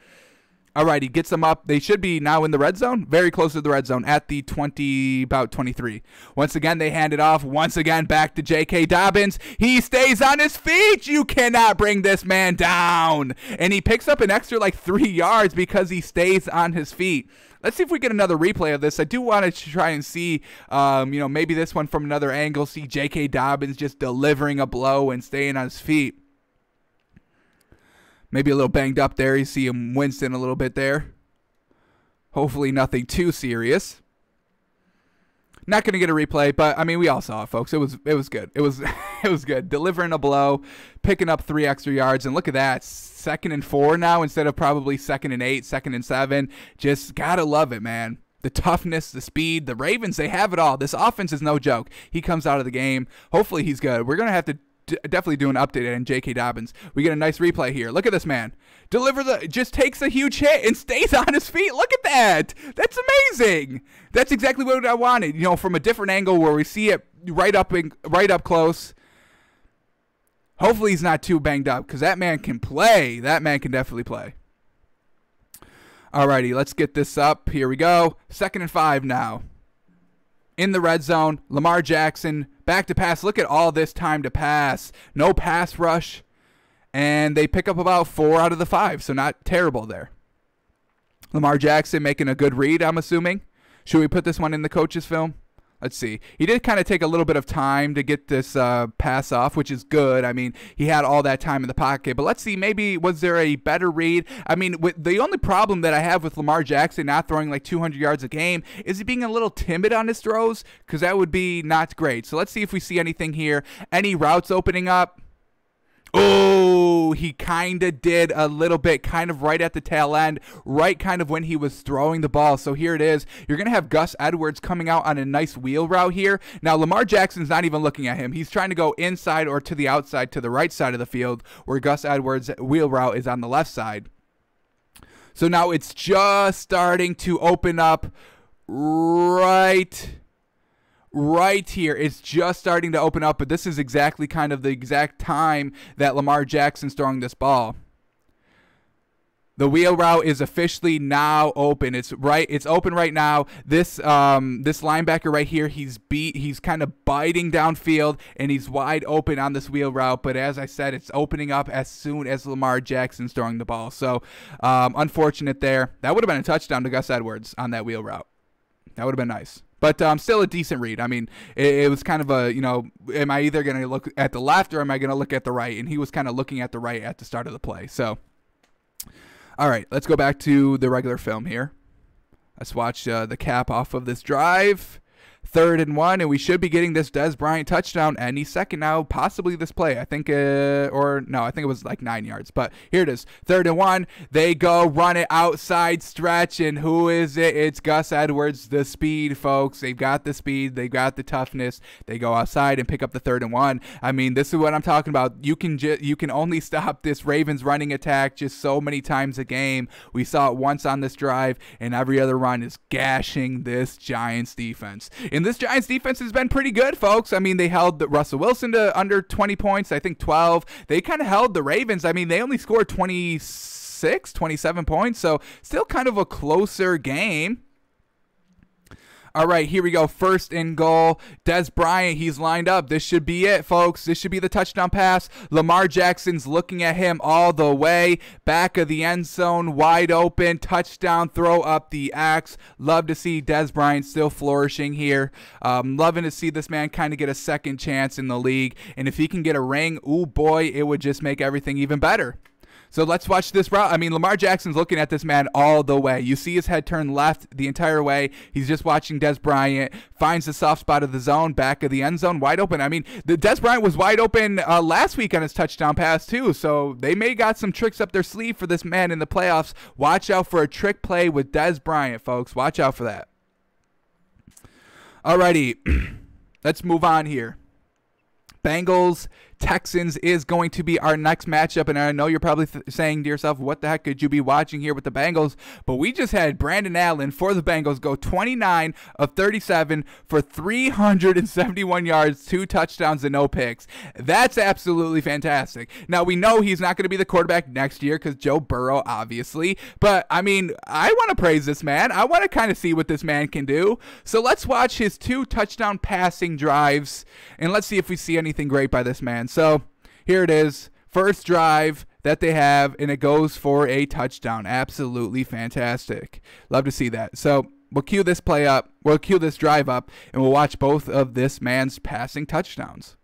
A: All right, he gets them up. They should be now in the red zone, very close to the red zone at the 20, about 23. Once again, they hand it off. Once again, back to J.K. Dobbins. He stays on his feet. You cannot bring this man down. And he picks up an extra 3 yards because he stays on his feet. Let's see if we get another replay of this. I do want to try and see, maybe this one from another angle. See J.K. Dobbins just delivering a blow and staying on his feet. Maybe a little banged up there. You see him Winston a little bit there. Hopefully nothing too serious. Not going to get a replay, but I mean, we all saw it, folks. It was good. It was it was good. Delivering a blow, picking up 3 extra yards, and look at that, 2nd and 4 now instead of probably 2nd and 8, 2nd and 7. Just gotta love it, man. The toughness, the speed, the Ravens, they have it all. This offense is no joke. He comes out of the game. Hopefully he's good. We're gonna have to definitely do an update on J.K. Dobbins. We get a nice replay here. Look at this man. Just takes a huge hit and stays on his feet. Look at that. That's amazing. That's exactly what I wanted. You know, from a different angle where we see it right up close. Hopefully he's not too banged up because that man can play. That man can definitely play. Alrighty, let's get this up. Here we go. 2nd and 5 now. In the red zone, Lamar Jackson back to pass. Look at all this time to pass. No pass rush. And they pick up about 4 out of the 5, so not terrible there. Lamar Jackson making a good read, I'm assuming. Should we put this one in the coach's film? Let's see. He did kind of take a little bit of time to get this pass off, which is good. I mean, he had all that time in the pocket. But let's see, maybe was there a better read? I mean, the only problem that I have with Lamar Jackson not throwing like 200 yards a game is he being a little timid on his throws, because that would be not great. So let's see if we see anything here. Any routes opening up? Oh, he kind of did a little bit, kind of right at the tail end, right kind of when he was throwing the ball. So here it is. You're going to have Gus Edwards coming out on a nice wheel route here. Now, Lamar Jackson's not even looking at him. He's trying to go inside or to the outside, to the right side of the field, where Gus Edwards' wheel route is on the left side. So now it's just starting to open up right here. It's just starting to open up, but this is exactly kind of the exact time that Lamar Jackson's throwing this ball. The wheel route is officially now open. It's open right now. This linebacker right here, he's kind of biting downfield, and he's wide open on this wheel route. But as I said, it's opening up as soon as Lamar Jackson's throwing the ball. So unfortunate there. That would have been a touchdown to Gus Edwards on that wheel route. That would have been nice. But still a decent read. I mean, it was kind of a, you know, am I either going to look at the left or am I going to look at the right? And he was kind of looking at the right at the start of the play. So, all right, let's go back to the regular film here. Let's watch the cap off of this drive. 3rd and 1, and we should be getting this Dez Bryant touchdown any second now, possibly this play. I think, or no, I think it was like 9 yards, but here it is. 3rd and 1, they go run it outside stretch, and who is it? It's Gus Edwards, the speed, folks. They've got the speed, they've got the toughness. They go outside and pick up the 3rd and 1. I mean, this is what I'm talking about. You can only stop this Ravens running attack just so many times a game. We saw it once on this drive, and every other run is gashing this Giants defense. And this Giants defense has been pretty good, folks. I mean, they held Russell Wilson to under 20 points, I think 12. They kind of held the Ravens. I mean, they only scored 26, 27 points, so still kind of a closer game. All right, here we go. 1st and goal. Dez Bryant, he's lined up. This should be it, folks. This should be the touchdown pass. Lamar Jackson's looking at him all the way. Back of the end zone, wide open. Touchdown, throw up the axe. Love to see Dez Bryant still flourishing here. Loving to see this man kind of get a second chance in the league. And if he can get a ring, ooh boy, it would just make everything even better. So let's watch this route. I mean, Lamar Jackson's looking at this man all the way. You see his head turn left the entire way. He's just watching Dez Bryant. Finds the soft spot of the zone, back of the end zone, wide open. I mean, the Dez Bryant was wide open last week on his touchdown pass too. So they may got some tricks up their sleeve for this man in the playoffs. Watch out for a trick play with Dez Bryant, folks. Watch out for that. Alrighty, let's move on here. Bengals Texans is going to be our next matchup, and I know you're probably saying to yourself, what the heck could you be watching here with the Bengals? But we just had Brandon Allen for the Bengals go 29 of 37 for 371 yards, 2 touchdowns, and no picks. That's absolutely fantastic. Now, we know he's not going to be the quarterback next year because Joe Burrow, obviously, but, I mean, I want to praise this man. I want to kind of see what this man can do. So let's watch his 2 touchdown passing drives, and let's see if we see anything great by this man. So here it is, first drive that they have, and it goes for a touchdown. Absolutely fantastic. Love to see that. So we'll cue this play up, we'll cue this drive up, and we'll watch both of this man's passing touchdowns.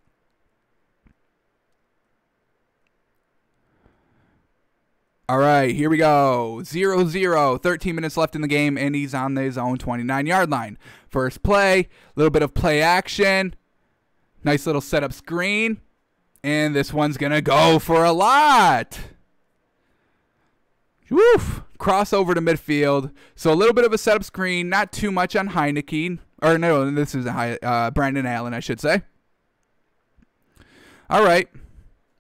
A: All right, here we go. 0-0, 13 minutes left in the game, and he's on his own 29-yard line. First play, a little bit of play action. Nice little setup screen. And this one's going to go for a lot. Woof. Crossover to midfield. So a little bit of a setup screen, not too much on Heineke. Or no, this is Brandon Allen, I should say. All right,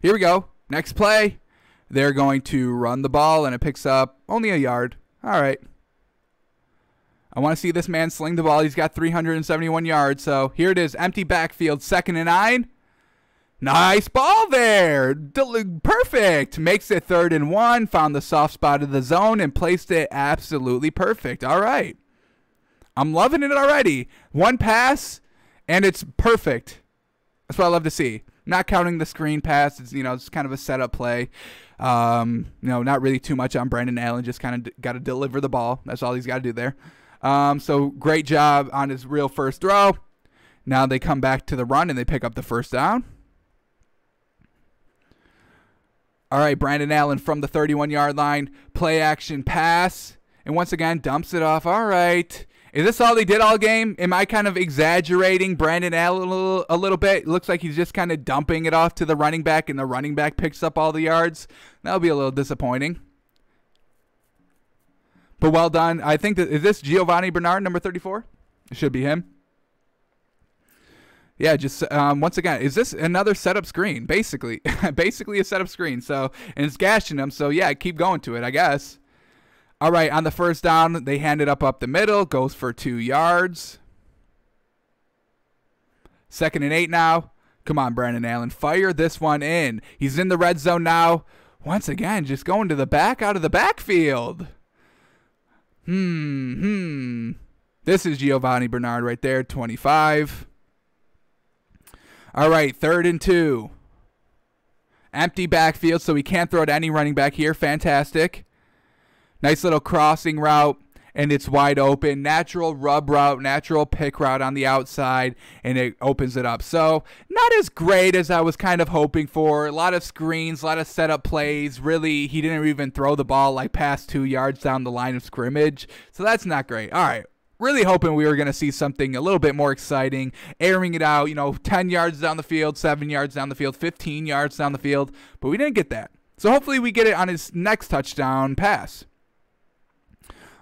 A: here we go. Next play. They're going to run the ball, and it picks up only a yard. All right. I want to see this man sling the ball. He's got 371 yards. So here it is, empty backfield, 2nd and 9. Nice ball there. Perfect. Makes it 3rd and 1. Found the soft spot of the zone and placed it absolutely perfect. All right. I'm loving it already. One pass, and it's perfect. That's what I love to see. Not counting the screen pass. It's, it's kind of a setup play. Not really too much on Brandon Allen. Just kind of got to deliver the ball. That's all he's got to do there. So great job on his real first throw. Now they come back to the run, and they pick up the first down. All right, Brandon Allen from the 31-yard line. Play action pass. And once again, dumps it off. All right. Is this all they did all game? Am I kind of exaggerating Brandon Allen a little bit? It looks like he's just kind of dumping it off to the running back, and the running back picks up all the yards. That'll be a little disappointing. But well done. I think is this Giovanni Bernard, number 34? It should be him. Yeah, just once again, is this another setup screen? Basically, basically a setup screen. So, and it's gashing them. So yeah, keep going to it, I guess. All right, on the first down, they hand it up the middle. Goes for 2 yards. 2nd and 8 now. Come on, Brandon Allen, fire this one in. He's in the red zone now. Once again, just going to the back out of the backfield. This is Giovanni Bernard right there, 25. All right, 3rd and 2. Empty backfield, so he can't throw to any running back here. Fantastic. Nice little crossing route, and it's wide open. Natural rub route, natural pick route on the outside, and it opens it up. So not as great as I was kind of hoping for. A lot of screens, a lot of setup plays. Really, he didn't even throw the ball like past 2 yards down the line of scrimmage. So that's not great. All right. Really hoping we were going to see something a little bit more exciting, airing it out, 10 yards down the field, 7 yards down the field, 15 yards down the field, but we didn't get that. So hopefully we get it on his next touchdown pass.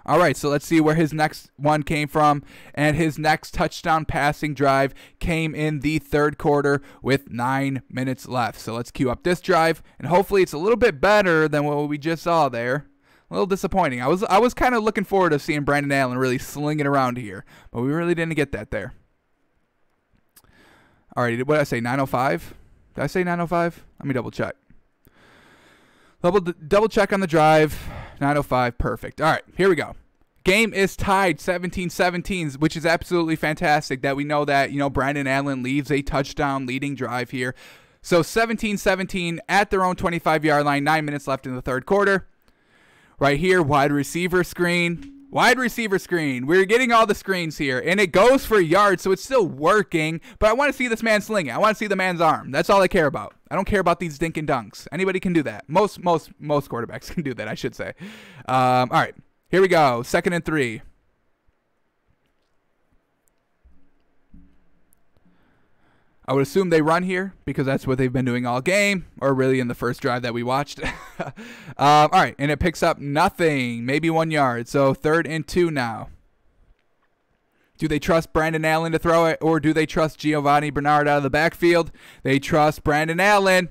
A: All right, so let's see where his next one came from, and his next touchdown passing drive came in the 3rd quarter with 9 minutes left. So let's cue up this drive, and hopefully it's a little bit better than what we just saw there. A little disappointing. I was kind of looking forward to seeing Brandon Allen really sling it around here, but we really didn't get that there. All right, what did I say, 9:05? Did I say 9:05? Let me double check. Double check on the drive. 9:05, perfect. All right, here we go. Game is tied 17-17, which is absolutely fantastic that we know that, Brandon Allen leaves a touchdown leading drive here. So 17-17 at their own 25-yard line, 9 minutes left in the 3rd quarter. Right here, wide receiver screen. Wide receiver screen. We're getting all the screens here, and it goes for yards, so it's still working. But I want to see this man sling it. I want to see the man's arm. That's all I care about. I don't care about these dink and dunks. Anybody can do that. Most quarterbacks can do that, I should say. All right, here we go. 2nd and 3. I would assume they run here because that's what they've been doing all game, or really in the first drive that we watched. All right, and it picks up nothing, maybe 1 yard. So 3rd and 2 now. Do they trust Brandon Allen to throw it, or do they trust Giovanni Bernard out of the backfield? They trust Brandon Allen.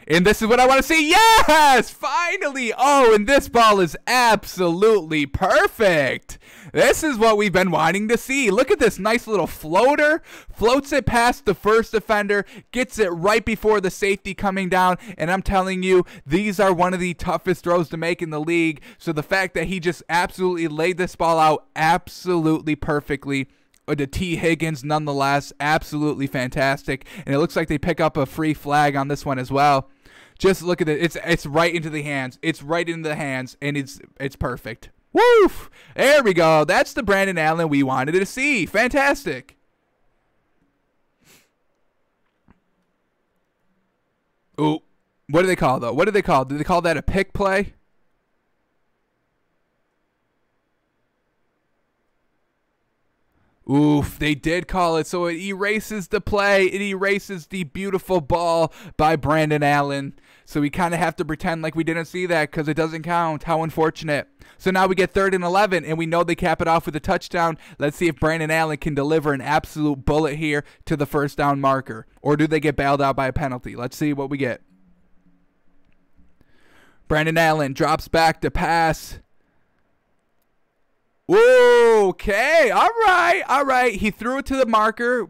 A: And this is what I want to see. Yes! Finally! Oh, and this ball is absolutely perfect. This is what we've been wanting to see. Look at this nice little floater. Floats it past the first defender. Gets it right before the safety coming down. And I'm telling you, these are one of the toughest throws to make in the league. So the fact that he just absolutely laid this ball out absolutely perfectly to T. Higgins, nonetheless, absolutely fantastic. And it looks like they pick up a free flag on this one as well. Just look at it. It's right into the hands. It's right into the hands, and it's perfect. Woof! There we go. That's the Brandon Allen we wanted to see. Fantastic. Ooh, what do they call though? What do they call? Do they call that a pick play? Oof, they did call it, so it erases the play. It erases the beautiful ball by Brandon Allen. So we kind of have to pretend like we didn't see that because it doesn't count. How unfortunate. So now we get 3rd and 11, and we know they cap it off with a touchdown. Let's see if Brandon Allen can deliver an absolute bullet here to the first down marker. Or do they get bailed out by a penalty? Let's see what we get. Brandon Allen drops back to pass. Okay, all right. He threw it to the marker.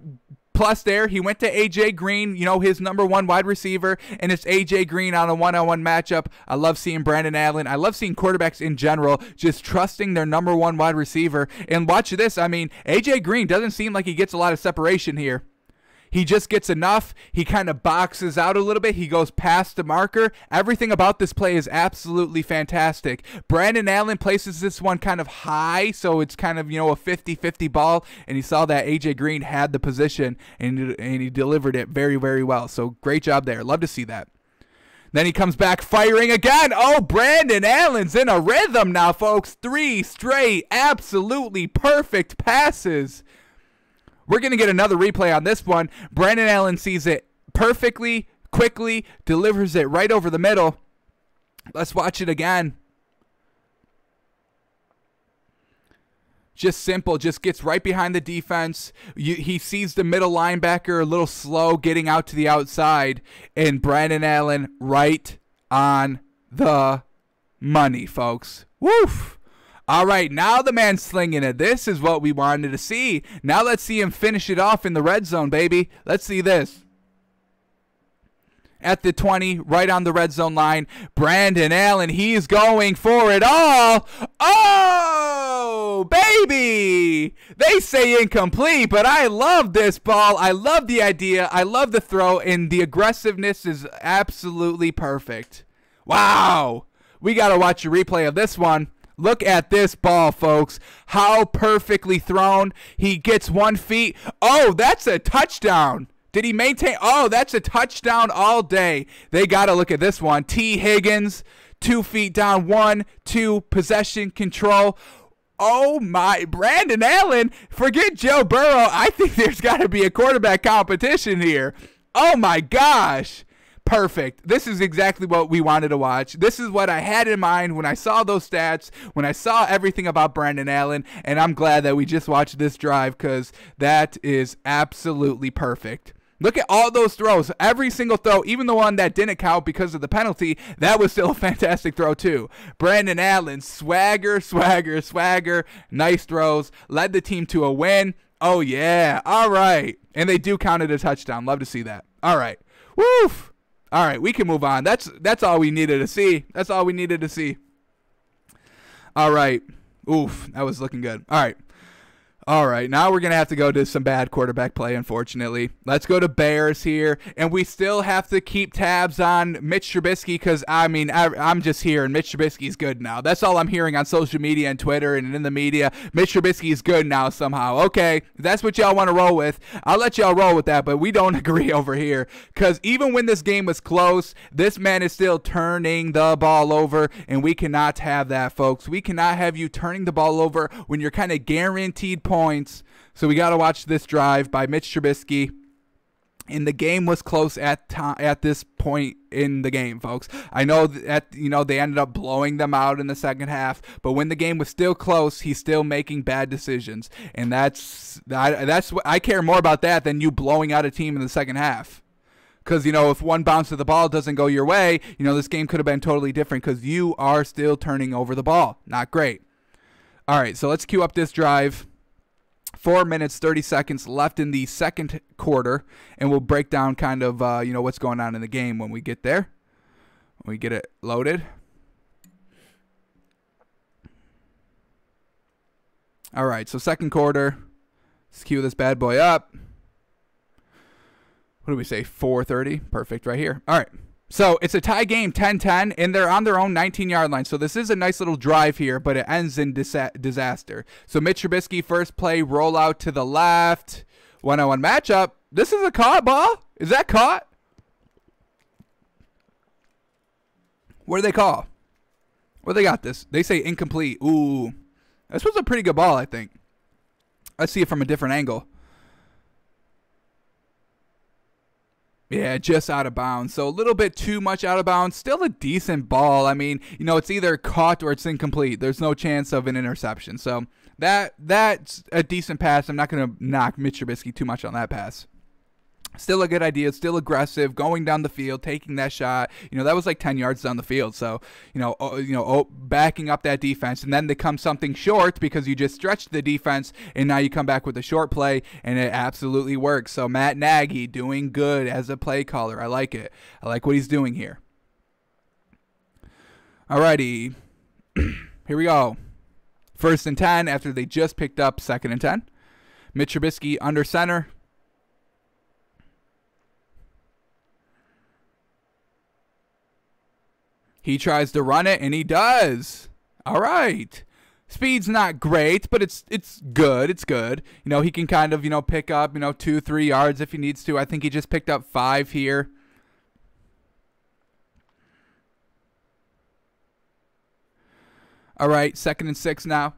A: Plus there, he went to A.J. Green, his number 1 wide receiver, and it's A.J. Green on a one-on-one matchup. I love seeing Brandon Allen. I love seeing quarterbacks in general just trusting their number 1 wide receiver. And watch this. I mean, A.J. Green doesn't seem like he gets a lot of separation here. He just gets enough. He kind of boxes out a little bit. He goes past the marker. Everything about this play is absolutely fantastic. Brandon Allen places this one kind of high, so it's kind of, a 50-50 ball, and he saw that A.J. Green had the position, and he delivered it very, very well. So great job there. Love to see that. Then he comes back firing again. Oh, Brandon Allen's in a rhythm now, folks. 3 straight absolutely perfect passes. We're going to get another replay on this one. Brandon Allen sees it perfectly, quickly, delivers it right over the middle. Let's watch it again. Just simple, just gets right behind the defense. He sees the middle linebacker a little slow getting out to the outside. And Brandon Allen right on the money, folks. Woof! All right, now the man's slinging it. This is what we wanted to see. Now let's see him finish it off in the red zone, baby. Let's see this. At the 20, right on the red zone line, Brandon Allen, he's going for it all. Oh, baby. They say incomplete, but I love this ball. I love the idea. I love the throw, and the aggressiveness is absolutely perfect. Wow. We got to watch a replay of this one. Look at this ball, folks. How perfectly thrown. He gets 1 feet. Oh, that's a touchdown. Did he maintain? Oh, that's a touchdown all day. They got to look at this one. T. Higgins, 2 feet down, 1, 2, possession control. Oh, my. Brandon Allen, forget Joe Burrow. I think there's got to be a quarterback competition here. Oh, my gosh. Perfect. This is exactly what we wanted to watch. This is what I had in mind when I saw those stats, when I saw everything about Brandon Allen, and I'm glad that we just watched this drive because that is absolutely perfect. Look at all those throws. Every single throw, even the one that didn't count because of the penalty, that was still a fantastic throw too. Brandon Allen, swagger. Nice throws. Led the team to a win. Oh, yeah. All right. And they do count it a touchdown. Love to see that. All right. Woof. All right, we can move on. That's all we needed to see. That's all we needed to see. All right. Oof, that was looking good. All right. All right, now we're going to have to go to some bad quarterback play, unfortunately. Let's go to Bears here, and we still have to keep tabs on Mitch Trubisky because, I'm just here, and Mitch Trubisky's good now. That's all I'm hearing on social media and Twitter and in the media. Mitch Trubisky is good now somehow. Okay, if that's what y'all want to roll with, I'll let y'all roll with that, but we don't agree over here because even when this game was close, this man is still turning the ball over, and we cannot have that, folks. We cannot have you turning the ball over when you're kind of guaranteed points. So we got to watch this drive by Mitch Trubisky. And the game was close at this point in the game, folks. I know that they ended up blowing them out in the second half, but when the game was still close, he's still making bad decisions, and that's what I care more about that than you blowing out a team in the second half. Because, if one bounce of the ball doesn't go your way, this game could have been totally different because you are still turning over the ball. Not great. All right, so let's cue up this drive. 4 minutes, 30 seconds left in the second quarter, and we'll break down kind of, what's going on in the game when we get there, when we get it loaded. All right, so second quarter. Let's cue this bad boy up. What do we say, 4:30? Perfect right here. All right. So it's a tie game, 10-10, and they're on their own 19-yard line. So this is a nice little drive here, but it ends in disaster. So Mitch Trubisky, first play, roll out to the left. 1-on-1 matchup. This is a caught ball? Is that caught? What do they call? What do they got this? They say incomplete. Ooh. This was a pretty good ball, I think. Let's see it from a different angle. Yeah, just out of bounds. So a little bit too much out of bounds. Still a decent ball. I mean, it's either caught or it's incomplete. There's no chance of an interception. So that's a decent pass. I'm not going to knock Mitch Trubisky too much on that pass. Still a good idea. Still aggressive, going down the field, taking that shot. That was like 10 yards down the field. So, backing up that defense, and then they come something short because you just stretched the defense, and now you come back with a short play, and it absolutely works. So Matt Nagy doing good as a play caller. I like it. I like what he's doing here. Alrighty, here we go. 1st and 10 after they just picked up 2nd and 10. Mitch Trubisky under center. He tries to run it, and he does. All right. Speed's not great, but it's good. It's good. He can kind of, pick up, 2-3 yards if he needs to. I think he just picked up 5 here. All right, 2nd and 6 now.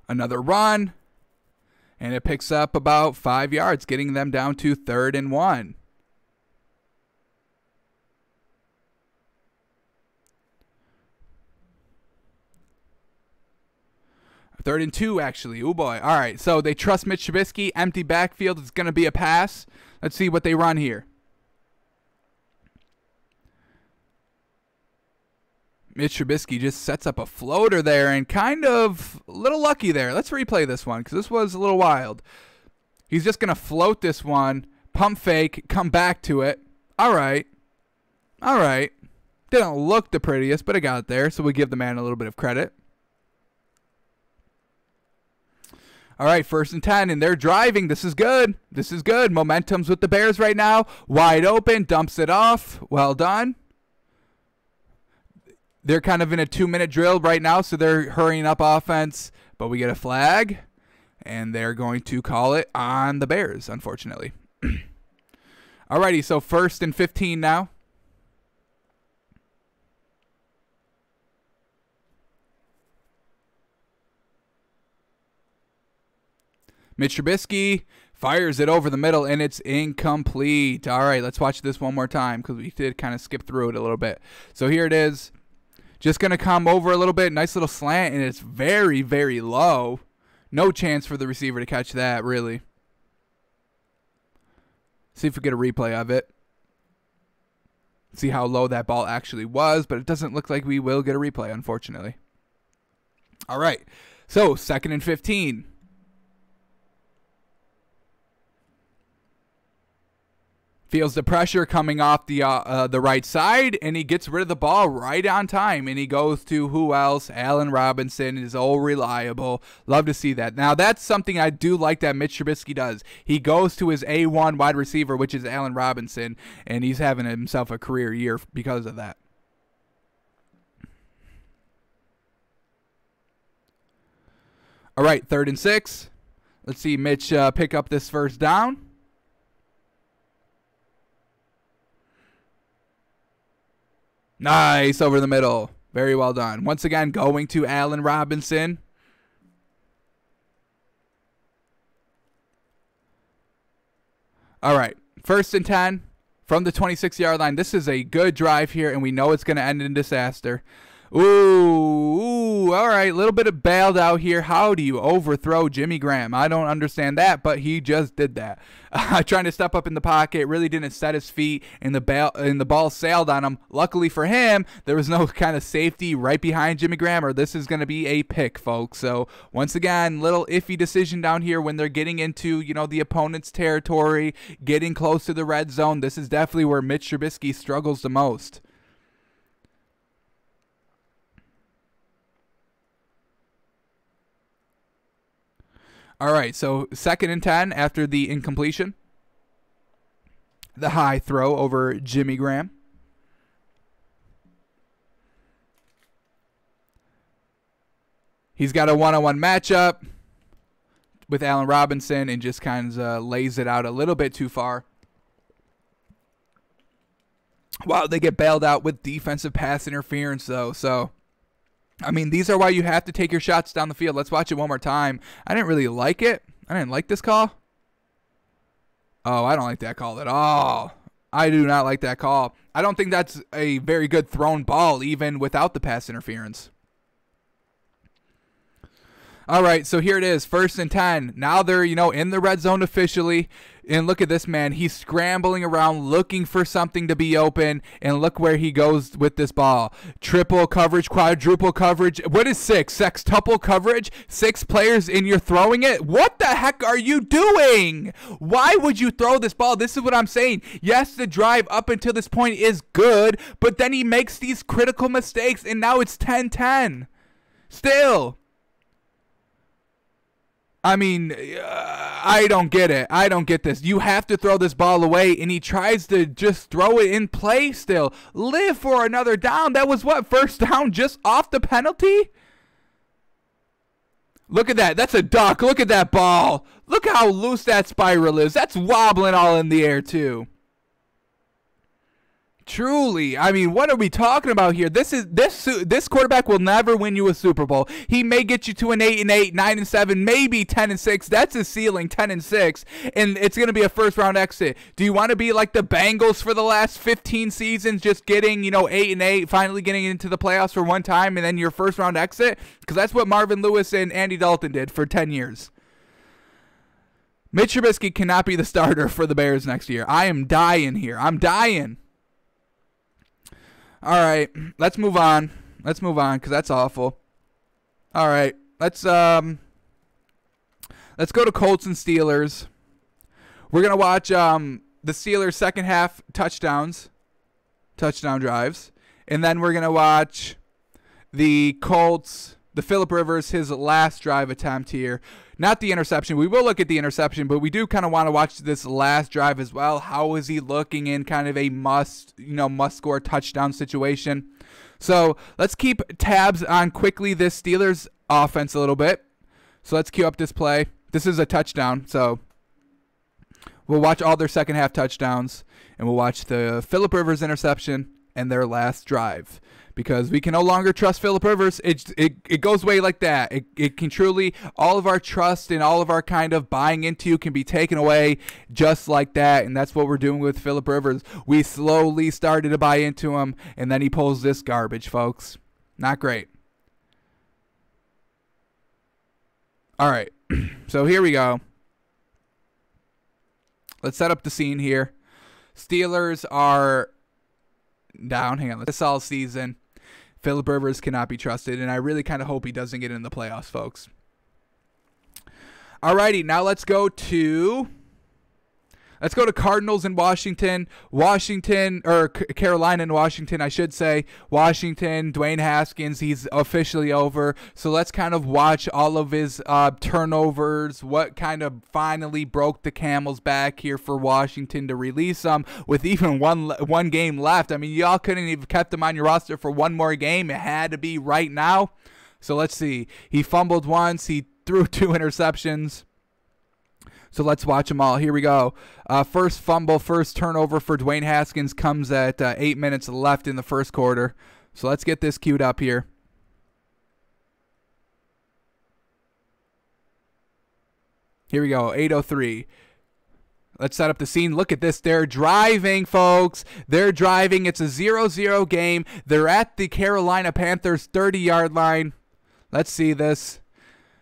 A: Another run, and it picks up about 5 yards, getting them down to 3rd and 1. 3rd and 2, actually. Oh, boy. All right, so they trust Mitch Trubisky. Empty backfield. It's going to be a pass. Let's see what they run here. Mitch Trubisky just sets up a floater there and kind of a little lucky there. Let's replay this one because this was a little wild. He's just going to float this one, pump fake, come back to it. All right. All right. Didn't look the prettiest, but it got there, so we give the man a little bit of credit. All right, 1st and 10, and they're driving. This is good. This is good. Momentum's with the Bears right now. Wide open, dumps it off. Well done. They're kind of in a 2-minute drill right now, so they're hurrying up offense. But we get a flag, and they're going to call it on the Bears, unfortunately. Alrighty, so 1st and 15 now. Mitch Trubisky fires it over the middle, and it's incomplete. All right, let's watch this one more time because we did kind of skip through it a little bit. So here it is. Just going to come over a little bit. Nice little slant, and it's very, very low. No chance for the receiver to catch that, really. See if we get a replay of it. See how low that ball actually was, but it doesn't look like we will get a replay, unfortunately. All right, so 2nd and 15. Feels the pressure coming off the right side, and he gets rid of the ball right on time, and he goes to who else? Allen Robinson is all reliable. Love to see that. Now, that's something I do like that Mitch Trubisky does. He goes to his A1 wide receiver, which is Allen Robinson, and he's having himself a career year because of that. All right, 3rd and 6. Let's see Mitch pick up this 1st down. Nice, over the middle. Very well done. Once again, going to Allen Robinson. All right, 1st and 10 from the 26-yard line. This is a good drive here, and we know it's going to end in disaster. Ooh, all right, a little bit of bailed out here. How do you overthrow Jimmy Graham? I don't understand that, but he just did that. Trying to step up in the pocket, really didn't set his feet, and the ball sailed on him. Luckily for him, there was no kind of safety right behind Jimmy Graham, or this is going to be a pick, folks. So once again, little iffy decision down here when they're getting into, the opponent's territory, getting close to the red zone. This is definitely where Mitch Trubisky struggles the most. All right, so 2nd and 10 after the incompletion. The high throw over Jimmy Graham. He's got a one-on-one matchup. with Allen Robinson and just kind of lays it out a little bit too far. Wow, they get bailed out with defensive pass interference, though. So, I mean, these are why you have to take your shots down the field. Let's watch it one more time. I didn't really like it. I didn't like this call. Oh, I don't like that call at all. I do not like that call. I don't think that's a very good thrown ball, even without the pass interference. All right, so here it is, 1st and 10. Now they're, in the red zone officially. And look at this man. He's scrambling around looking for something to be open. And look where he goes with this ball. Triple coverage, quadruple coverage. What is 6? Sextuple coverage? 6 players and you're throwing it? What the heck are you doing? Why would you throw this ball? This is what I'm saying. Yes, the drive up until this point is good. But then he makes these critical mistakes. And now it's 10-10. Still. I mean, I don't get it. I don't get this. You have to throw this ball away, and he tries to just throw it in play still. Live for another down. That was what, 1st down just off the penalty? Look at that. That's a duck. Look at that ball. Look how loose that spiral is. That's wobbling all in the air, too. Truly, I mean, what are we talking about here? This quarterback will never win you a Super Bowl. He may get you to an 8-8, 9-7, maybe 10-6. That's his ceiling, 10-6, and it's going to be a 1st-round exit. Do you want to be like the Bengals for the last 15 seasons, just getting 8-8, finally getting into the playoffs for one time, and then your 1st-round exit? Because that's what Marvin Lewis and Andy Dalton did for 10 years. Mitch Trubisky cannot be the starter for the Bears next year. I am dying here. I'm dying. All right, let's move on. Let's move on because that's awful. All right, let's go to Colts and Steelers. We're gonna watch the Steelers' second half touchdown drives, and then we're gonna watch the Colts, the Phillip Rivers, his last drive attempt here. Not the interception. We will look at the interception, but we do kind of want to watch this last drive as well. How is he looking in kind of a must-score touchdown situation? So let's keep tabs on quickly this Steelers offense a little bit. So let's cue up this play. This is a touchdown, so we'll watch all their second half touchdowns, and we'll watch the Phillip Rivers interception and their last drive. Because we can no longer trust Phillip Rivers. It goes away like that. It can truly, all of our trust and all of our kind of buying into can be taken away just like that. And that's what we're doing with Phillip Rivers. We slowly started to buy into him, and then he pulls this garbage, folks. Not great. All right. So here we go. Let's set up the scene here. Steelers are down. Hang on. This all season. Phillip Rivers cannot be trusted, and I really kind of hope he doesn't get in the playoffs, folks. Alrighty, now let's go to Cardinals and Washington. Carolina and Washington, I should say. Washington, Dwayne Haskins, he's officially over. So let's kind of watch all of his turnovers, what kind of finally broke the camel's back here for Washington to release him with even one game left. I mean, y'all couldn't even kept him on your roster for one more game. It had to be right now. So let's see. He fumbled once. He threw 2 interceptions. So let's watch them all. Here we go. First fumble, first turnover for Dwayne Haskins comes at 8 minutes left in the first quarter. So let's get this queued up here. Here we go, 8:03. Let's set up the scene. Look at this. They're driving, folks. They're driving. It's a 0-0 game. They're at the Carolina Panthers 30-yard line. Let's see this.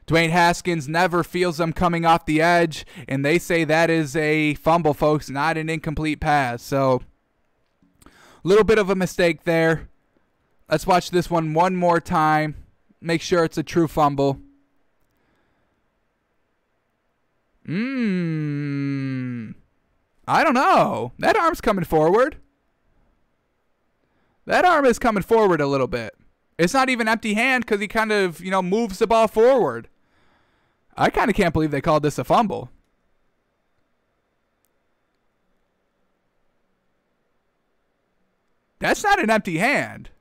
A: Dwayne Haskins never feels them coming off the edge, and they say that is a fumble, folks, not an incomplete pass. So, a little bit of a mistake there. Let's watch this one more time. Make sure it's a true fumble. I don't know. That arm's coming forward. That arm is coming forward a little bit. It's not even empty hand because he kind of, moves the ball forward. I kind of can't believe they called this a fumble. That's not an empty hand.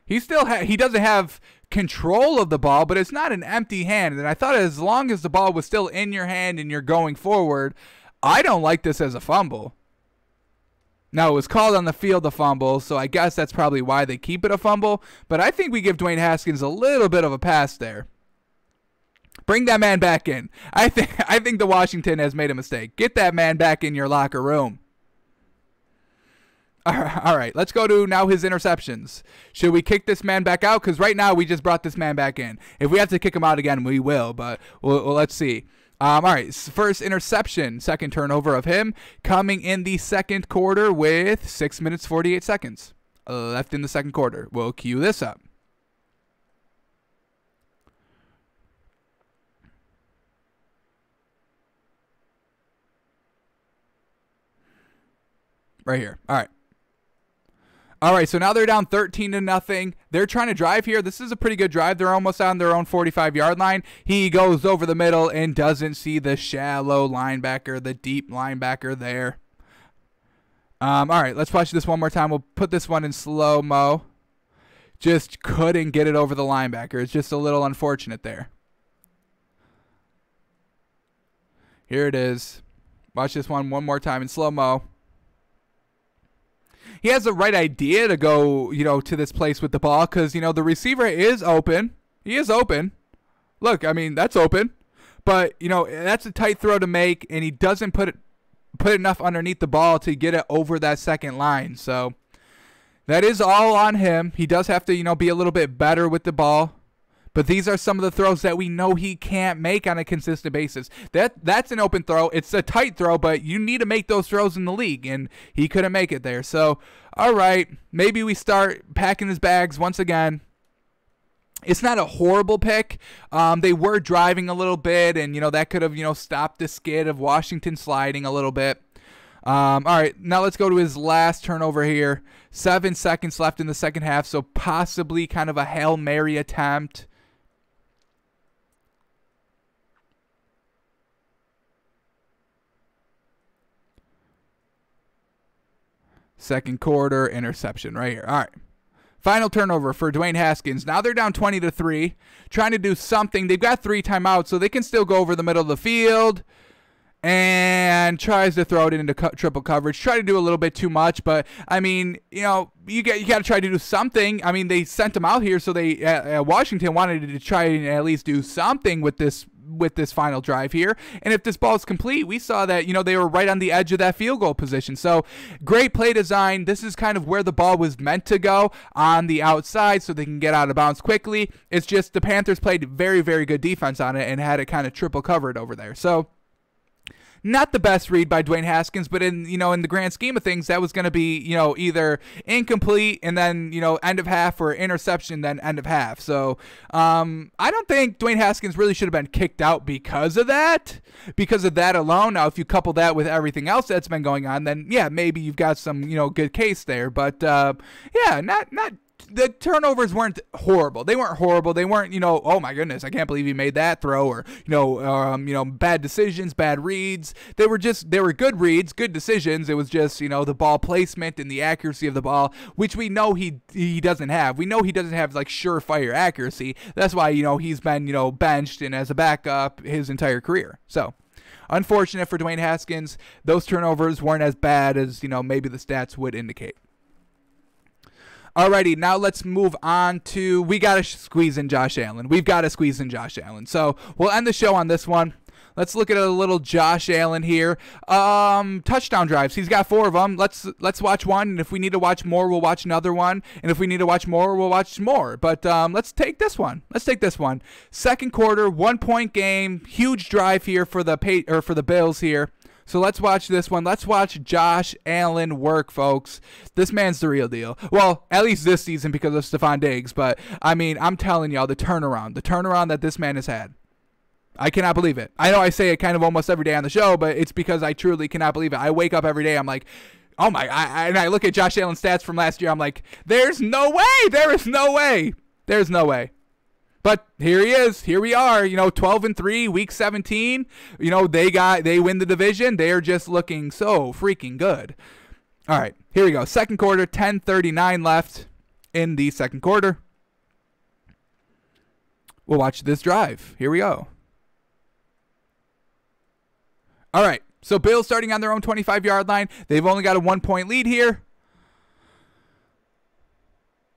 A: He doesn't have control of the ball, but it's not an empty hand. And I thought as long as the ball was still in your hand and you're going forward, I don't like this as a fumble. Now, it was called on the field a fumble, so I guess that's probably why they keep it a fumble. But I think we give Dwayne Haskins a little bit of a pass there. Bring that man back in. I think the Washington has made a mistake. Get that man back in your locker room. All right, let's go to now his interceptions. Should we kick this man back out? Because right now we just brought this man back in. If we have to kick him out again, we will, but let's see. All right, first interception, second turnover of him, coming in the second quarter with 6 minutes, 48 seconds left in the second quarter. We'll cue this up. Right here. All right. All right, so now they're down 13-0. They're trying to drive here. This is a pretty good drive. They're almost on their own 45-yard line. He goes over the middle and doesn't see the shallow linebacker, the deep linebacker there. All right, let's watch this one more time. We'll put this one in slow-mo. Just couldn't get it over the linebacker. It's just a little unfortunate there. Here it is. Watch this one more time in slow-mo. He has the right idea to go, to this place with the ball because, the receiver is open. He is open. Look, I mean, that's open. But, that's a tight throw to make, and he doesn't put enough underneath the ball to get it over that second line. So that is all on him. He does have to, be a little bit better with the ball. But these are some of the throws that we know he can't make on a consistent basis. That's an open throw. It's a tight throw, but you need to make those throws in the league, and he couldn't make it there. So, all right, maybe we start packing his bags once again. It's not a horrible pick. They were driving a little bit, and, that could have, stopped the skid of Washington sliding a little bit. All right, now let's go to his last turnover here. 7 seconds left in the second half, so possibly kind of a Hail Mary attempt. Second quarter, interception right here. All right. Final turnover for Dwayne Haskins. Now they're down 20-3, trying to do something. They've got 3 timeouts, so they can still go over the middle of the field and tries to throw it into triple coverage. Try to do a little bit too much, but, I mean, you got to try to do something. I mean, they sent him out here, so Washington wanted to try and at least do something with this final drive here. And if this ball is complete, we saw that, they were right on the edge of that field goal position. So great play design. This is kind of where the ball was meant to go, on the outside, so they can get out of bounds quickly. It's just the Panthers played very, very good defense on it and had it kind of triple covered over there. So not the best read by Dwayne Haskins, but in the grand scheme of things, that was going to be, either incomplete and then, end of half, or interception then end of half. So I don't think Dwayne Haskins really should have been kicked out because of that alone. Now, if you couple that with everything else that's been going on, then yeah, maybe you've got some, good case there. But yeah, not the turnovers weren't horrible. They weren't horrible. They weren't, oh my goodness, I can't believe he made that throw, or, bad decisions, bad reads. They were good reads, good decisions. It was just, the ball placement and the accuracy of the ball, which we know he doesn't have. We know he doesn't have like surefire accuracy. That's why, he's been, benched and as a backup his entire career. So unfortunate for Dwayne Haskins. Those turnovers weren't as bad as, maybe the stats would indicate. Alrighty, now let's move on to, we got to squeeze in Josh Allen. We've got to squeeze in Josh Allen. So we'll end the show on this one. Let's look at a little Josh Allen here. Touchdown drives. He's got 4 of them. Let's watch one, and if we need to watch more, we'll watch another one. And if we need to watch more, we'll watch more. But let's take this one. Second quarter, 1-point game, huge drive here for the Bills here. So let's watch this one. Let's watch Josh Allen work, folks. This man's the real deal. Well, at least this season because of Stephon Diggs. But, I mean, I'm telling y'all, the turnaround that this man has had. I cannot believe it. I know I say it kind of almost every day on the show, but it's because I truly cannot believe it. I wake up every day, I'm like, oh my, and I look at Josh Allen's stats from last year, I'm like, there's no way. There is no way. There's no way. But here he is. Here we are, 12-3, week 17. They win the division. They are just looking so freaking good. All right, here we go. Second quarter, 10:39 left in the second quarter. We'll watch this drive. Here we go. All right. So Bills starting on their own 25-yard line. They've only got a 1-point lead here.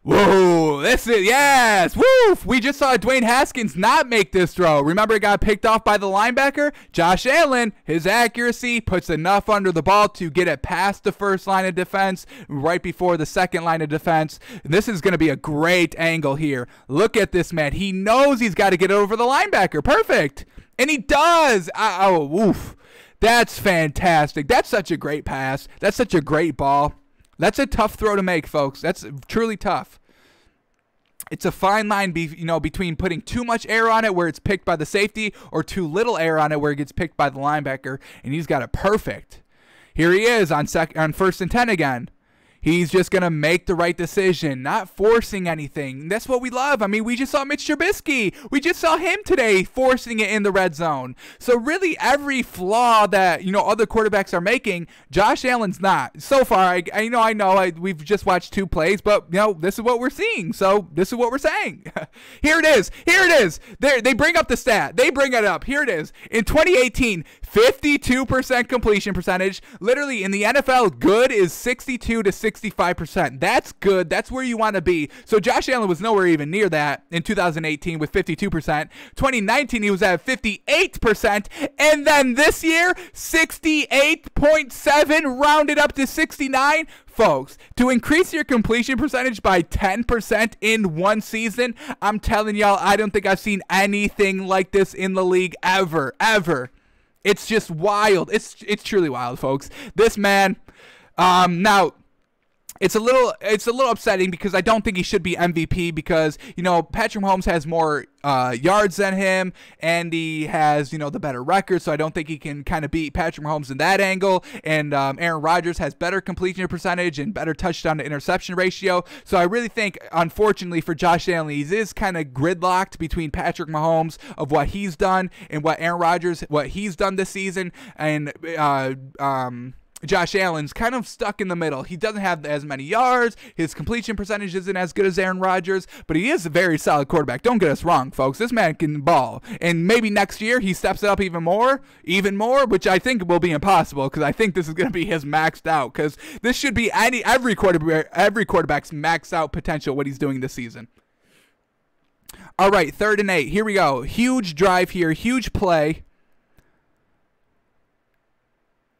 A: Whoa, this is, yes, woof. We just saw Dwayne Haskins not make this throw. Remember, it got picked off by the linebacker? Josh Allen, his accuracy puts enough under the ball to get it past the first line of defense, right before the second line of defense. This is going to be a great angle here. Look at this, man. He knows he's got to get over the linebacker. Perfect. And he does. Oh, woof. That's fantastic. That's such a great pass. That's such a great ball. That's a tough throw to make, folks. That's truly tough. It's a fine line between putting too much air on it where it's picked by the safety or too little air on it where it gets picked by the linebacker, and he's got it perfect. Here he is on 1st and 10 again. He's just going to make the right decision, not forcing anything. That's what we love. I mean, we just saw Mitch Trubisky. We just saw him today forcing it in the red zone. So really every flaw that, other quarterbacks are making, Josh Allen's not. So far, I know we've just watched 2 plays, but, this is what we're seeing. So this is what we're saying. Here it is. Here it is. They bring up the stat. They bring it up. Here it is. In 2018, 52% completion percentage. Literally, in the NFL, good is 62 to 65%. That's good. That's where you want to be. So Josh Allen was nowhere even near that in 2018 with 52%. 2019, he was at 58%. And then this year, 68.7, rounded up to 69. Folks, to increase your completion percentage by 10% in one season, I'm telling y'all, I don't think I've seen anything like this in the league ever. It's just wild. It's truly wild, folks. This man, now, it's a little upsetting because I don't think he should be MVP because, Patrick Mahomes has more yards than him and he has, the better record. So I don't think he can kind of beat Patrick Mahomes in that angle. And Aaron Rodgers has better completion percentage and better touchdown to interception ratio. So I really think, unfortunately for Josh Allen, he is kind of gridlocked between Patrick Mahomes of what he's done and what Aaron Rodgers, what he's done this season. And, Josh Allen's kind of stuck in the middle. He doesn't have as many yards. His completion percentage isn't as good as Aaron Rodgers, but he is a very solid quarterback. Don't get us wrong, folks. This man can ball. And maybe next year he steps it up even more, which I think will be impossible because I think this is going to be his maxed out because this should be every quarterback's maxed out potential what he's doing this season. All right, 3rd and 8. Here we go. Huge drive here. Huge play.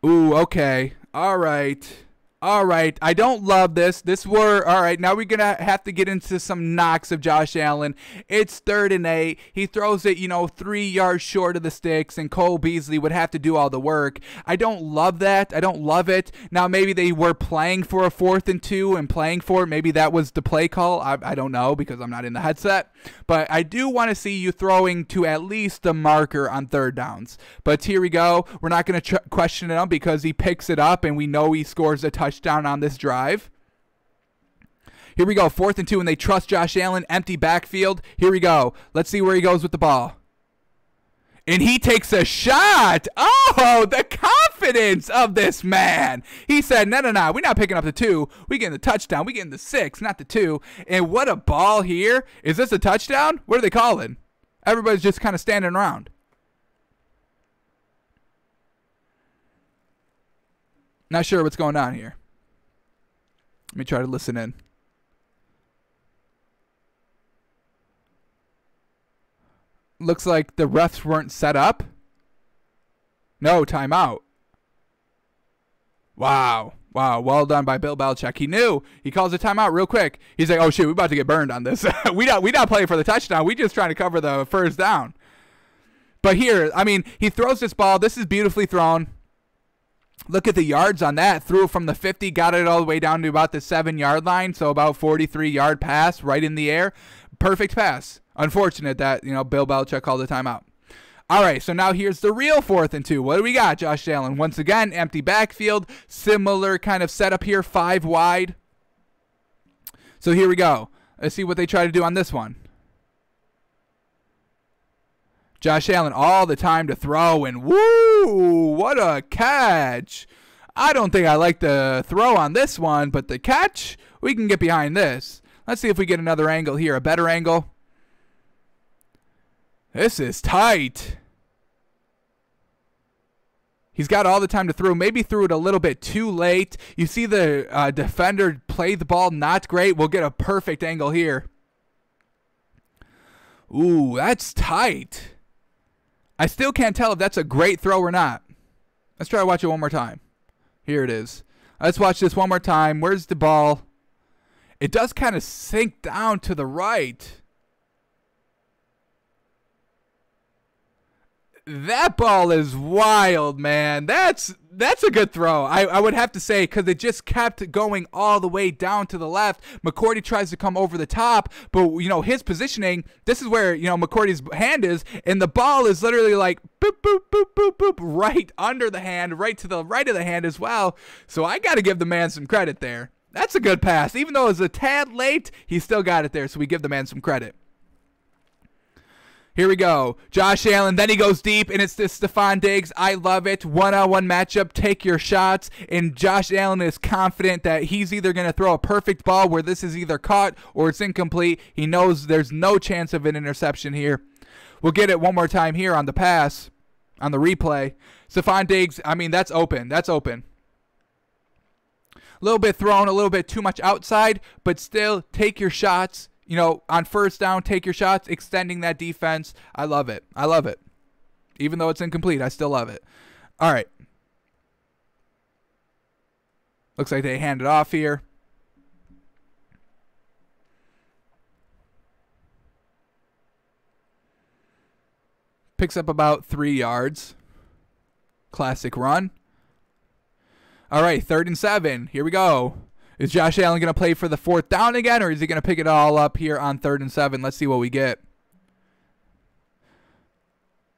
A: Ooh, okay. All right. I don't love this. All right, now we're going to have to get into some knocks of Josh Allen. It's 3rd and 8. He throws it, 3 yards short of the sticks, and Cole Beasley would have to do all the work. I don't love that. I don't love it. Now, maybe they were playing for a 4th and 2 and playing for it. Maybe that was the play call. I don't know because I'm not in the headset. But I do want to see you throwing to at least the marker on 3rd downs. But here we go. We're not going to question him because he picks it up, and we know he scores a touchdown on this drive. Here we go, 4th and 2, and they trust Josh Allen, empty backfield. Here we go. Let's see where he goes with the ball. And he takes a shot. Oh, the confidence of this man. He said, no, we're not picking up the 2. We getting the touchdown. We getting the 6, not the 2. And what a ball here. Is this a touchdown? What are they calling? Everybody's just kind of standing around. Not sure what's going on here. Let me try to listen in. Looks like the refs weren't set up. No, timeout. Wow. Well done by Bill Belichick. He knew. He calls a timeout real quick. He's like, oh, shit, we're about to get burned on this. we not playing for the touchdown. We just trying to cover the 1st down. But here, I mean, he throws this ball. This is beautifully thrown. Look at the yards on that. Threw it from the 50, got it all the way down to about the 7-yard line, so about 43-yard pass right in the air. Perfect pass. Unfortunate that, Bill Belichick called a timeout. All right, so now here's the real 4th and 2. What do we got, Josh Allen? Once again, empty backfield. Similar kind of setup here, 5 wide. So here we go. Let's see what they try to do on this one. Josh Allen all the time to throw, and woo, what a catch. I don't think I like the throw on this one, but the catch, we can get behind this. Let's see if we get another angle here, a better angle. This is tight. He's got all the time to throw. Maybe threw it a little bit too late. You see the defender play the ball not great. We'll get a perfect angle here. Ooh, that's tight. I still can't tell if that's a great throw or not. Let's try to watch it one more time. Here it is. Let's watch this one more time. Where's the ball? It does kind of sink down to the right. That ball is wild, man. That's a good throw. I would have to say, because it just kept going all the way down to the left. McCourty tries to come over the top, but, you know, his positioning, this is where, you know, McCourty's hand is, and the ball is literally like boop, boop, boop, boop, boop, right under the hand, right to the right of the hand as well. So I got to give the man some credit there. That's a good pass. Even though it was a tad late, he still got it there, so we give the man some credit. Here we go. Josh Allen, then he goes deep, and it's this Stefon Diggs. I love it. One-on-one matchup. Take your shots. And Josh Allen is confident that he's either going to throw a perfect ball where this is either caught or it's incomplete. He knows there's no chance of an interception here. We'll get it one more time here on the pass, on the replay. Stefon Diggs, I mean, that's open. That's open. A little bit thrown, a little bit too much outside, but still take your shots. You know, on first down, take your shots, extending that defense. I love it. I love it. Even though it's incomplete, I still love it. All right. Looks like they hand it off here. Picks up about 3 yards. Classic run. All right, 3rd and 7. Here we go. Is Josh Allen going to play for the 4th down again, or is he going to pick it all up here on 3rd and 7? Let's see what we get.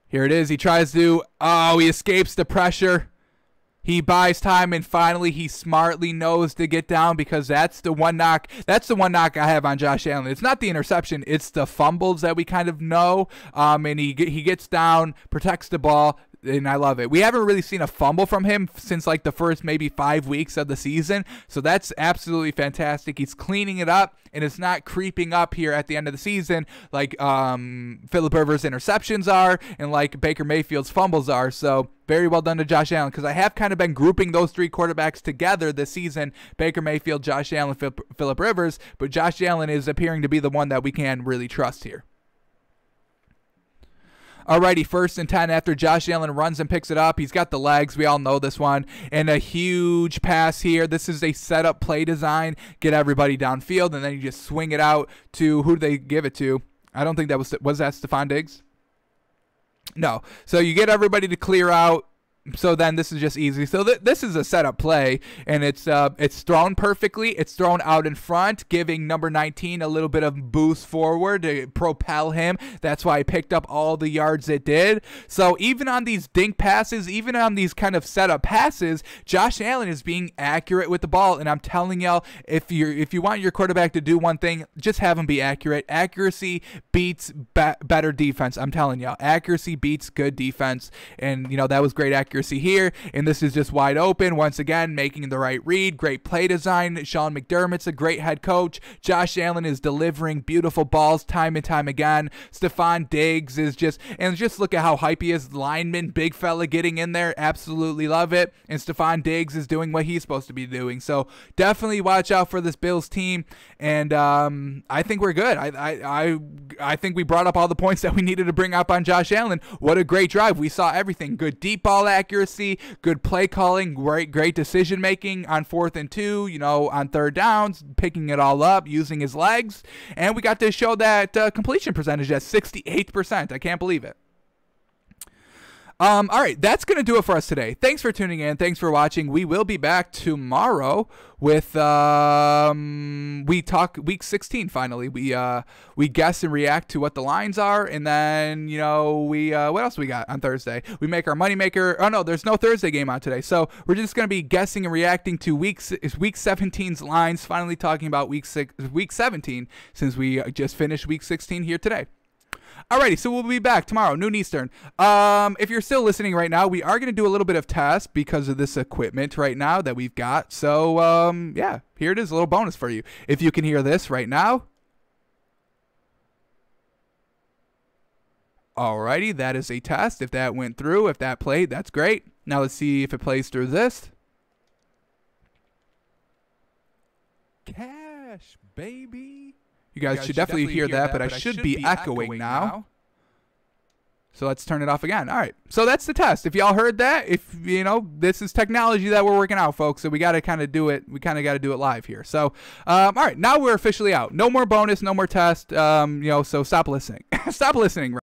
A: Here it is. He tries to, he escapes the pressure. He buys time, and finally he smartly knows to get down, because that's the one knock. That's the one knock I have on Josh Allen. It's not the interception. It's the fumbles that we kind of know. And he gets down, protects the ball, and I love it. We haven't really seen a fumble from him since like the first maybe 5 weeks of the season, so that's absolutely fantastic. He's cleaning it up, and it's not creeping up here at the end of the season like Phillip Rivers' interceptions are and like Baker Mayfield's fumbles are. So very well done to Josh Allen, because I have kind of been grouping those 3 quarterbacks together this season: Baker Mayfield, Josh Allen, Phillip Rivers, but Josh Allen is appearing to be the one that we can really trust here. Alrighty, 1st and 10 after Josh Allen runs and picks it up. He's got the legs. We all know this one. And a huge pass here. This is a setup play design. Get everybody downfield, and then you just swing it out to, who do they give it to? I don't think that was that Stefon Diggs? No. So you get everybody to clear out. So then this is just easy. So this is a setup play, and it's thrown perfectly. It's thrown out in front, giving number 19 a little bit of boost forward to propel him. That's why I picked up all the yards it did. So even on these dink passes, even on these kind of setup passes, Josh Allen is being accurate with the ball. And I'm telling y'all, if you want your quarterback to do one thing, just have him be accurate. Accuracy beats better defense. I'm telling y'all, accuracy beats good defense. And you know, that was great accuracy here, and this is just wide open once again, making the right read. Great play design. Sean McDermott's a great head coach. Josh Allen is delivering beautiful balls time and time again. Stefon Diggs is just look at how hype he is. Lineman, big fella getting in there, absolutely love it. And Stefon Diggs is doing what he's supposed to be doing. So definitely watch out for this Bills team, and I think we're good. I think we brought up all the points that we needed to bring up on Josh Allen. What a great drive. We saw everything. Good deep ball accuracy, good play calling, great decision making on 4th and 2, you know, on 3rd downs, picking it all up, using his legs, and we got to show that completion percentage at 68%. I can't believe it. All right, that's going to do it for us today. Thanks for tuning in. Thanks for watching. We will be back tomorrow with we talk week 16 finally. We guess and react to what the lines are, and then, you know, we what else we got on Thursday? We make our moneymaker. Oh no, there's no Thursday game on today. So we're just going to be guessing and reacting to week 17's lines, finally talking about week 17 since we just finished week 16 here today. Alrighty, so we'll be back tomorrow, noon Eastern. If you're still listening right now, we are going to do a little bit of test because of this equipment right now that we've got. So, yeah, here it is, a little bonus for you. If you can hear this right now. Alrighty, that is a test. If that went through, if that played, that's great. Now let's see if it plays through this. Cash, baby. You guys should definitely hear that, but I should be echoing now. So let's turn it off again. All right. So that's the test. If y'all heard that, if you know, this is technology that we're working out, folks. So we got to kind of do it. We kind of got to do it live here. So, all right. Now we're officially out. No more bonus. No more test. You know. So stop listening. Stop listening.